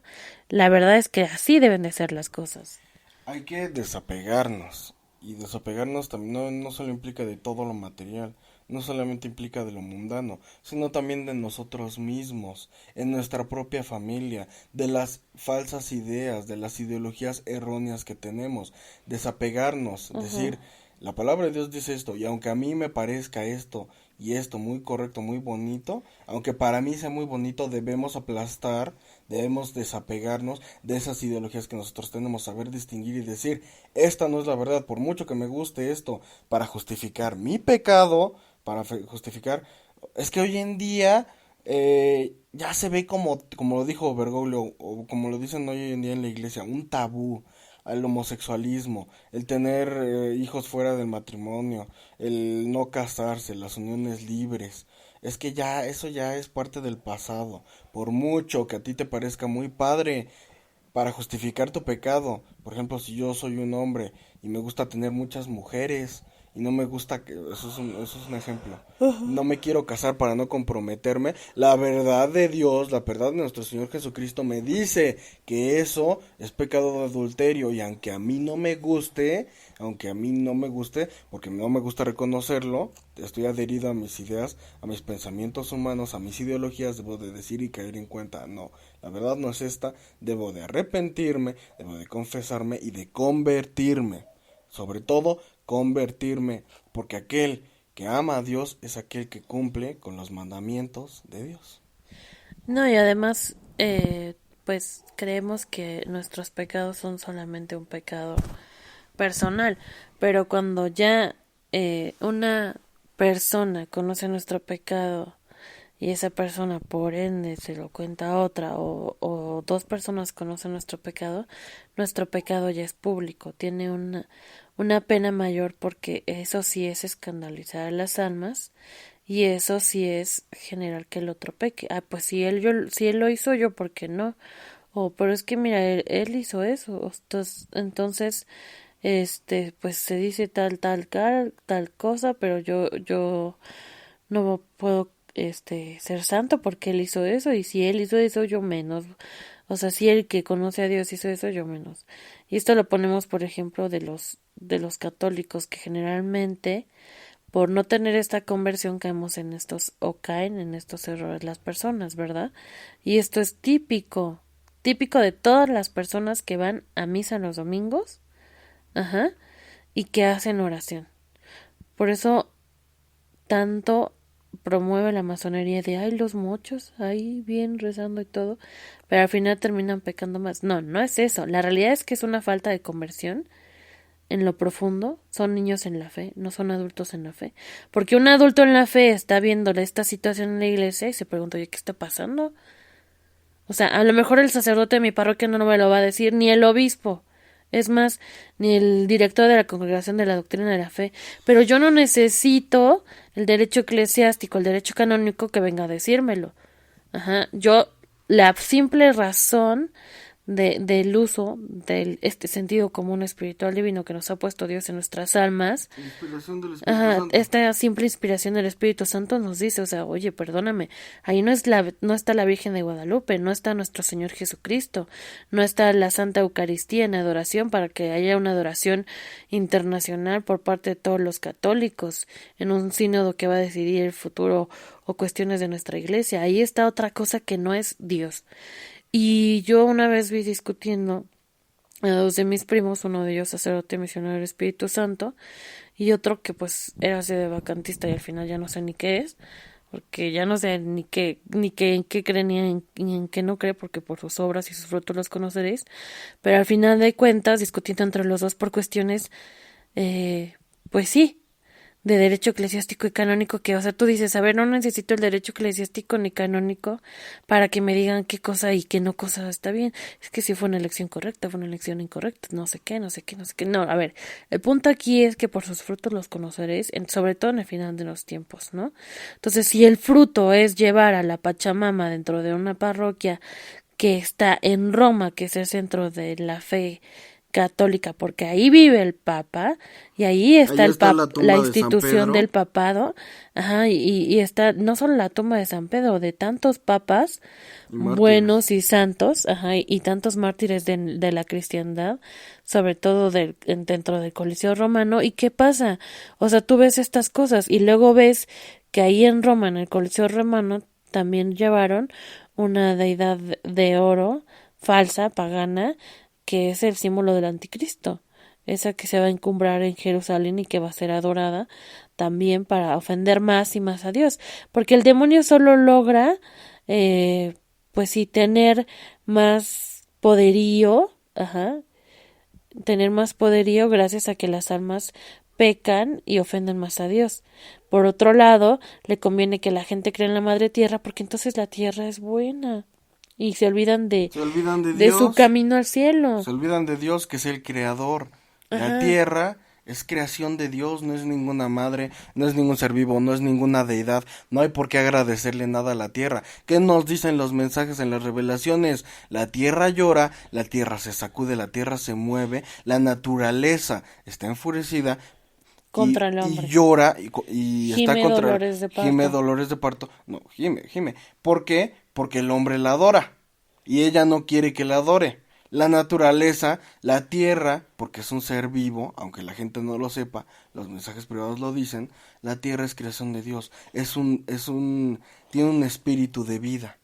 la verdad es que así deben de ser las cosas. Hay que desapegarnos. Y desapegarnos también no solo implica de todo lo material, no solamente implica de lo mundano, sino también de nosotros mismos, en nuestra propia familia, de las falsas ideas, de las ideologías erróneas que tenemos, desapegarnos, decir, la palabra de Dios dice esto, y aunque a mí me parezca esto y esto muy correcto, muy bonito, aunque para mí sea muy bonito, debemos aplastar, debemos desapegarnos de esas ideologías que nosotros tenemos, saber distinguir y decir, esta no es la verdad, por mucho que me guste esto, para justificar mi pecado, para justificar. Es que hoy en día ya se ve como lo dijo Bergoglio, o como lo dicen hoy en día en la iglesia, un tabú al homosexualismo, el tener hijos fuera del matrimonio, el no casarse, las uniones libres. Es que ya eso ya es parte del pasado. Por mucho que a ti te parezca muy padre para justificar tu pecado. Por ejemplo, si yo soy un hombre y me gusta tener muchas mujeres y no me gusta que eso es un ejemplo. No me quiero casar para no comprometerme. La verdad de Dios, la verdad de nuestro Señor Jesucristo me dice que eso es pecado de adulterio y aunque a mí no me guste, porque no me gusta reconocerlo, estoy adherido a mis ideas, a mis pensamientos humanos, a mis ideologías, debo de decir y caer en cuenta, no, la verdad no es esta, debo de arrepentirme, debo de confesarme y de convertirme. Sobre todo, convertirme, porque aquel que ama a Dios es aquel que cumple con los mandamientos de Dios. No, y además, pues creemos que nuestros pecados son solamente un pecado personal, pero cuando ya una persona conoce nuestro pecado y esa persona por ende se lo cuenta a otra o dos personas conocen nuestro pecado ya es público, tiene una pena mayor porque eso sí es escandalizar a las almas y eso sí es generar que el otro peque. Ah, pues si él lo hizo yo, ¿por qué no? O, pero es que mira, él hizo eso. Entonces, pues se dice tal cosa, pero yo no puedo, ser santo porque él hizo eso, y si él hizo eso, yo menos. O sea, si el que conoce a Dios hizo eso, yo menos. Y esto lo ponemos, por ejemplo, de los católicos, que generalmente, por no tener esta conversión, caemos en estos, o caen en estos errores las personas, ¿verdad? Y esto es típico de todas las personas que van a misa los domingos, ajá, y que hacen oración. Por eso tanto promueve la masonería de, ay, los mochos, ahí bien rezando y todo, pero al final terminan pecando más. No, no es eso. La realidad es que es una falta de conversión en lo profundo. Son niños en la fe, no son adultos en la fe. Porque un adulto en la fe está viendo esta situación en la iglesia y se pregunta, oye, ¿qué está pasando? O sea, a lo mejor el sacerdote de mi parroquia no me lo va a decir, ni el obispo. Es más, ni el director de la Congregación de la Doctrina de la Fe. Pero yo no necesito el derecho eclesiástico, el derecho canónico que venga a decírmelo. Ajá. Yo, la simple razón del uso de este sentido común espiritual divino que nos ha puesto Dios en nuestras almas. La inspiración del Espíritu Ajá, Santo. esta simple inspiración del Espíritu Santo nos dice, o sea, oye, perdóname, ahí no está la Virgen de Guadalupe, no está nuestro Señor Jesucristo, no está la Santa Eucaristía en adoración para que haya una adoración internacional por parte de todos los católicos en un sínodo que va a decidir el futuro o cuestiones de nuestra iglesia. Ahí está otra cosa que no es Dios. Y yo una vez vi discutiendo a dos de mis primos, uno de ellos sacerdote misionero del Espíritu Santo y otro que pues era así de vacantista y al final ya no sé ni qué es, porque ya no sé en qué cree ni en qué no cree, porque por sus obras y sus frutos los conoceréis, pero al final de cuentas discutiendo entre los dos por cuestiones, pues sí, de derecho eclesiástico y canónico, que, o sea, tú dices, a ver, no necesito el derecho eclesiástico ni canónico para que me digan qué cosa y qué no cosa está bien. Es que si fue una elección correcta, fue una elección incorrecta, no sé qué, no sé qué, no sé qué. No, a ver, el punto aquí es que por sus frutos los conoceréis, sobre todo en el final de los tiempos, ¿no? Entonces, si el fruto es llevar a la Pachamama dentro de una parroquia que está en Roma, que es el centro de la fe católica, porque ahí vive el Papa y ahí está Ahí está la la tumba de San institución Pedro. del papado, ajá, y está no solo la tumba de San Pedro, de tantos papas Y mártires. buenos y santos, ajá, y tantos mártires de la cristiandad, sobre todo dentro del Coliseo Romano. ¿Y qué pasa? O sea, tú ves estas cosas y luego ves que ahí en Roma, en el Coliseo Romano, también llevaron una deidad de oro falsa, pagana, que es el símbolo del anticristo, esa que se va a encumbrar en Jerusalén y que va a ser adorada también para ofender más y más a Dios, porque el demonio solo logra, pues sí, tener más poderío, ajá, tener más poderío gracias a que las almas pecan y ofenden más a Dios. Por otro lado, le conviene que la gente crea en la madre tierra porque entonces la tierra es buena y se olvidan Se olvidan de de su Dios, camino al cielo. se olvidan de Dios que es el creador. La Ajá. tierra es creación de Dios, no es ninguna madre, no es ningún ser vivo, no es ninguna deidad, no hay por qué agradecerle nada a la tierra. ¿Qué nos dicen los mensajes en las revelaciones? La tierra llora, la tierra se sacude, la tierra se mueve, la naturaleza está enfurecida Contra el y hombre. llora y está Gime contra dolores de gime parto. dolores de parto. No, gime. ¿Por qué? Porque el hombre la adora y ella no quiere que la adore. La naturaleza, la tierra, porque es un ser vivo, aunque la gente no lo sepa, los mensajes privados lo dicen, la tierra es creación de Dios, tiene un espíritu de vida,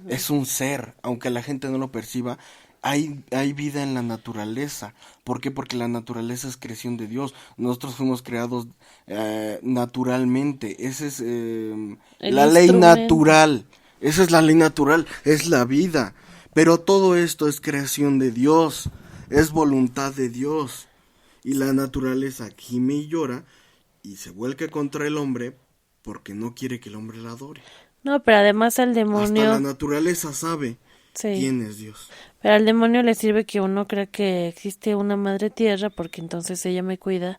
es un ser, aunque la gente no lo perciba, hay vida en la naturaleza. ¿Por qué? Porque la naturaleza es creación de Dios. Nosotros fuimos creados naturalmente. Esa es El la ley instrumento. natural. Esa es la ley natural, es la vida. Pero todo esto es creación de Dios, es voluntad de Dios. Y la naturaleza gime y llora y se vuelca contra el hombre porque no quiere que el hombre la adore. No, pero además al Hasta la demonio, naturaleza sabe sí, quién es Dios. pero al demonio le sirve que uno crea que existe una madre tierra porque entonces ella me cuida,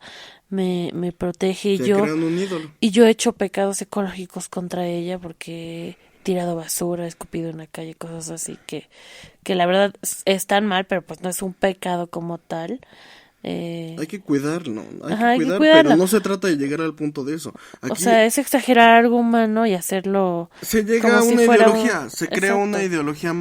me protege Se crean un ídolo. y yo he hecho pecados ecológicos contra ella porque he tirado basura, he escupido en la calle, cosas así que la verdad están mal, pero pues no es un pecado como tal. Hay que cuidarlo, Ajá, hay que pero cuidarlo. no se trata de llegar al punto de eso. O Aquí sea, es exagerar algo humano y hacerlo se llega como a si una fuera ideología, se crea una Exacto. ideología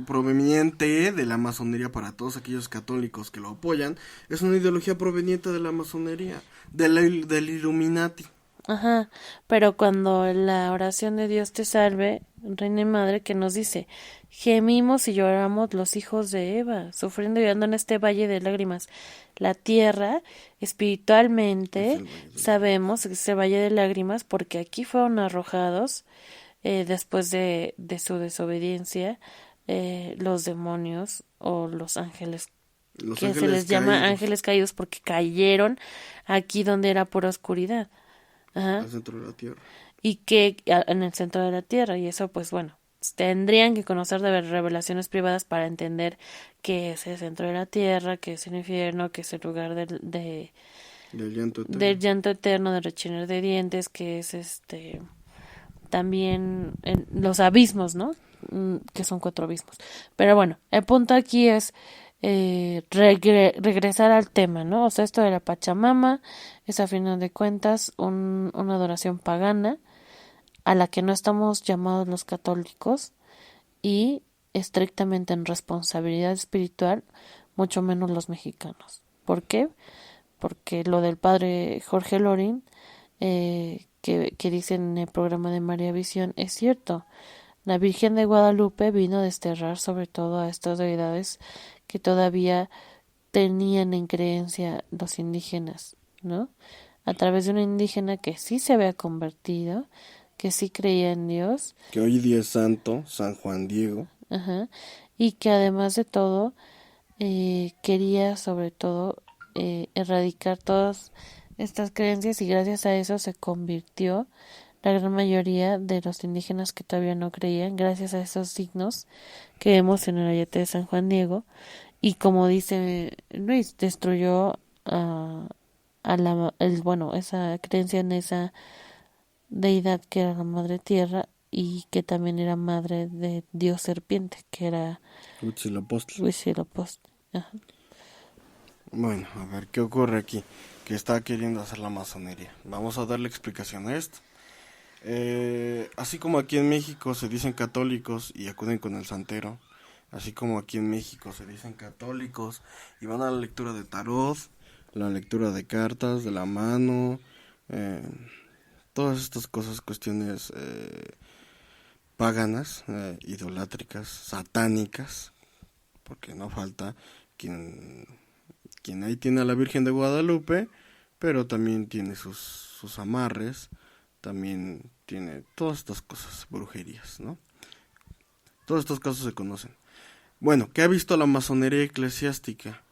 proveniente de la masonería para todos aquellos católicos que lo apoyan. Es una ideología proveniente de la masonería, del Illuminati. Ajá, pero cuando la oración de Dios te salve, Reina y Madre, que nos dice, gemimos y lloramos los hijos de Eva, sufriendo y llorando en este valle de lágrimas. La tierra, Es espiritualmente, el Valle de sabemos que es el valle de lágrimas porque aquí fueron arrojados, después de su desobediencia, los demonios o los ángeles, los que se ángeles les llama caídos ángeles caídos porque cayeron aquí donde era pura oscuridad. Ajá. al centro de la tierra. Y que en el centro de la tierra, y eso pues bueno, tendrían que conocer de revelaciones privadas para entender qué es el centro de la tierra, qué es el infierno, qué es el lugar Del llanto del eterno. llanto eterno, de rechinar de dientes, que es también en los abismos, ¿no? Que son 4 abismos. Pero bueno, el punto aquí es regresar al tema, ¿no? O sea, esto de la Pachamama es a final de cuentas una adoración pagana a la que no estamos llamados los católicos y estrictamente en responsabilidad espiritual, mucho menos los mexicanos. ¿Por qué? Porque lo del padre Jorge Lorin, que dice en el programa de María Visión, es cierto. La Virgen de Guadalupe vino a desterrar sobre todo a estas deidades que todavía tenían en creencia los indígenas, ¿no? A través de una indígena que sí se había convertido, que sí creía en Dios, Que hoy día es santo, San Juan Diego. ajá, y que además de todo quería sobre todo erradicar todas estas creencias y gracias a eso se convirtió la gran mayoría de los indígenas que todavía no creían, gracias a esos signos que vemos en el ayate de San Juan Diego, y como dice Luis, destruyó bueno, esa creencia en esa deidad que era la madre tierra y que también era madre de Dios serpiente, que era Huitzilopochtli. Huitzilopochtli. Ajá. Bueno, a ver, ¿qué ocurre aquí? Que está queriendo hacer la masonería. Vamos a darle explicación a esto. Así como aquí en México se dicen católicos y acuden con el santero, así como aquí en México se dicen católicos y van a la lectura de tarot, la lectura de cartas, de la mano, todas estas cosas, cuestiones paganas, idolátricas, satánicas, porque no falta quien ahí tiene a la Virgen de Guadalupe, pero también tiene sus amarres, también tiene todas estas cosas, brujerías, ¿no? Todos estos casos se conocen. Bueno, ¿qué ha visto la masonería eclesiástica?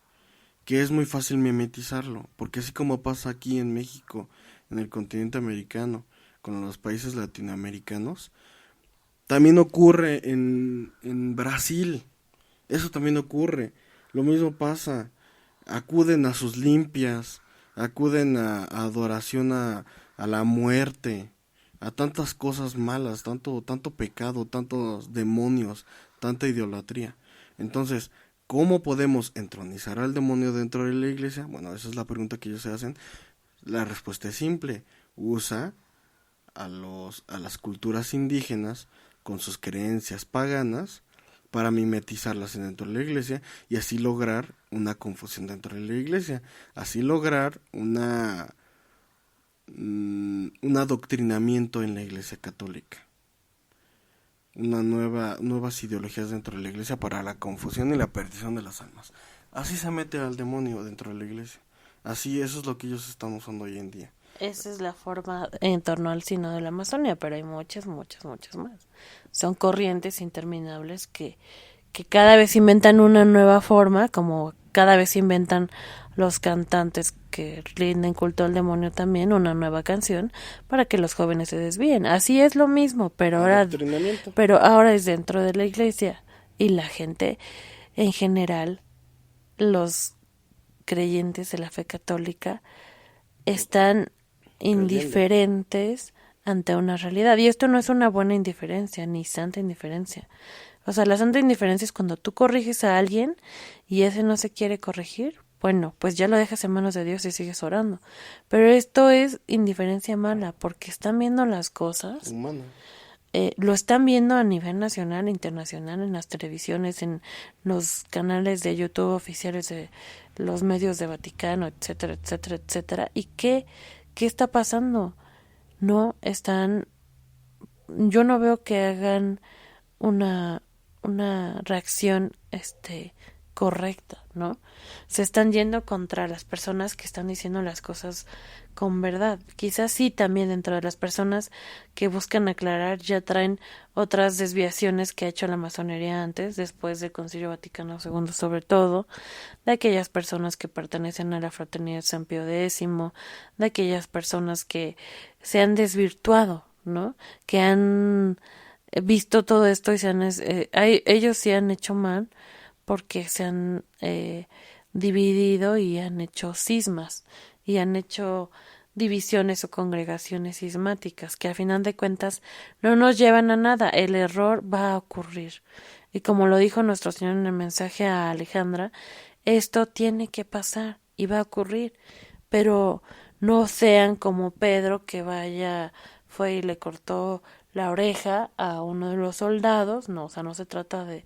que es muy fácil mimetizarlo, porque así como pasa aquí en México, en el continente americano, con los países latinoamericanos, también ocurre en Brasil, eso también ocurre, lo mismo pasa, acuden a sus limpias, acuden a adoración a la muerte, a tantas cosas malas, tanto pecado, tantos demonios, tanta idolatría. Entonces, ¿cómo podemos entronizar al demonio dentro de la iglesia? Bueno, esa es la pregunta que ellos se hacen. La respuesta es simple. Usa a las culturas indígenas con sus creencias paganas para mimetizarlas dentro de la iglesia y así lograr una confusión dentro de la iglesia, así lograr un adoctrinamiento en la iglesia católica, nuevas ideologías dentro de la iglesia para la confusión y la perdición de las almas. Así se mete al demonio dentro de la iglesia. Así, eso es lo que ellos están usando hoy en día. Esa es la forma en torno al Sínodo de la Amazonia, pero hay muchas, muchas, muchas más. Son corrientes interminables que cada vez inventan una nueva forma, como cada vez inventan los cantantes que rinden culto al demonio también una nueva canción para que los jóvenes se desvíen. Así es lo mismo, pero ahora es dentro de la iglesia y la gente en general, los creyentes de la fe católica están indiferentes ante una realidad. Y esto no es una buena indiferencia, ni santa indiferencia. O sea, la santa indiferencia es cuando tú corriges a alguien y ese no se quiere corregir. Bueno, pues ya lo dejas en manos de Dios y sigues orando. Pero esto es indiferencia mala, porque están viendo las cosas. Humana. Lo están viendo a nivel nacional, internacional, en las televisiones, en los canales de YouTube oficiales de los medios de Vaticano, etcétera, etcétera, etcétera. ¿Y qué está pasando? No están, yo no veo que hagan una reacción correcta, ¿no? Se están yendo contra las personas que están diciendo las cosas con verdad. Quizás sí también dentro de las personas que buscan aclarar ya traen otras desviaciones que ha hecho la masonería antes, después del Concilio Vaticano II, sobre todo, de aquellas personas que pertenecen a la Fraternidad San Pío X, de aquellas personas que se han desvirtuado, ¿no? Que han visto todo esto y ellos sí han hecho mal porque se han dividido y han hecho cismas y han hecho divisiones o congregaciones cismáticas que al final de cuentas no nos llevan a nada. El error va a ocurrir y como lo dijo nuestro Señor en el mensaje a Alejandra, esto tiene que pasar y va a ocurrir, pero no sean como Pedro que fue y le cortó la oreja a uno de los soldados. No, o sea, no se trata de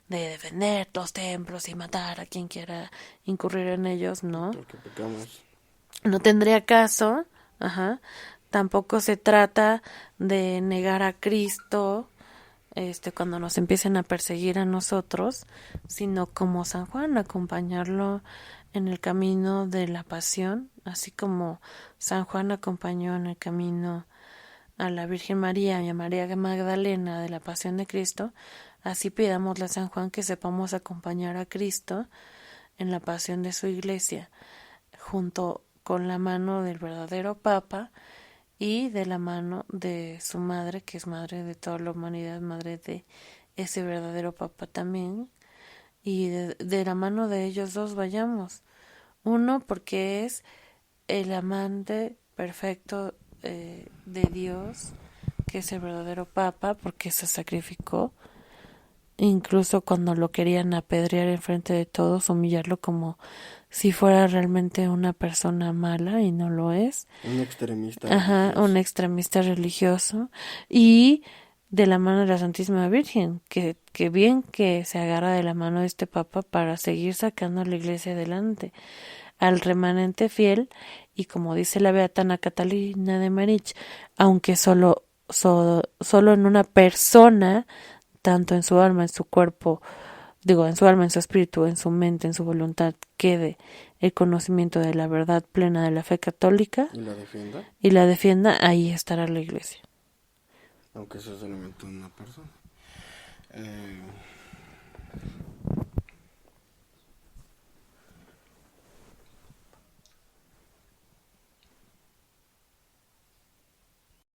defender los templos y matar a quien quiera incurrir en ellos, ¿no? Porque pecamos. No tendría caso, ajá. Tampoco se trata de negar a Cristo, cuando nos empiecen a perseguir a nosotros, sino como San Juan, acompañarlo en el camino de la pasión, así como San Juan acompañó en el camino a la Virgen María y a María Magdalena de la Pasión de Cristo, así pidámosle a San Juan que sepamos acompañar a Cristo en la pasión de su iglesia, junto con la mano del verdadero Papa y de la mano de su madre, que es madre de toda la humanidad, madre de ese verdadero Papa también, y de la mano de ellos dos vayamos. Uno, porque es el amante perfecto de Dios, que es el verdadero Papa, porque se sacrificó, incluso cuando lo querían apedrear enfrente de todos, humillarlo como si fuera realmente una persona mala y no lo es. Un extremista religioso. Un extremista religioso. Y de la mano de la Santísima Virgen, que bien que se agarra de la mano de este Papa para seguir sacando a la iglesia adelante, al remanente fiel, y como dice la beata Ana Catalina de Marich, aunque solo en una persona, tanto en su alma, en su cuerpo, en su alma, en su espíritu, en su mente, en su voluntad, quede el conocimiento de la verdad plena de la fe católica y la defienda, ahí estará la iglesia. Aunque sea solamente una persona.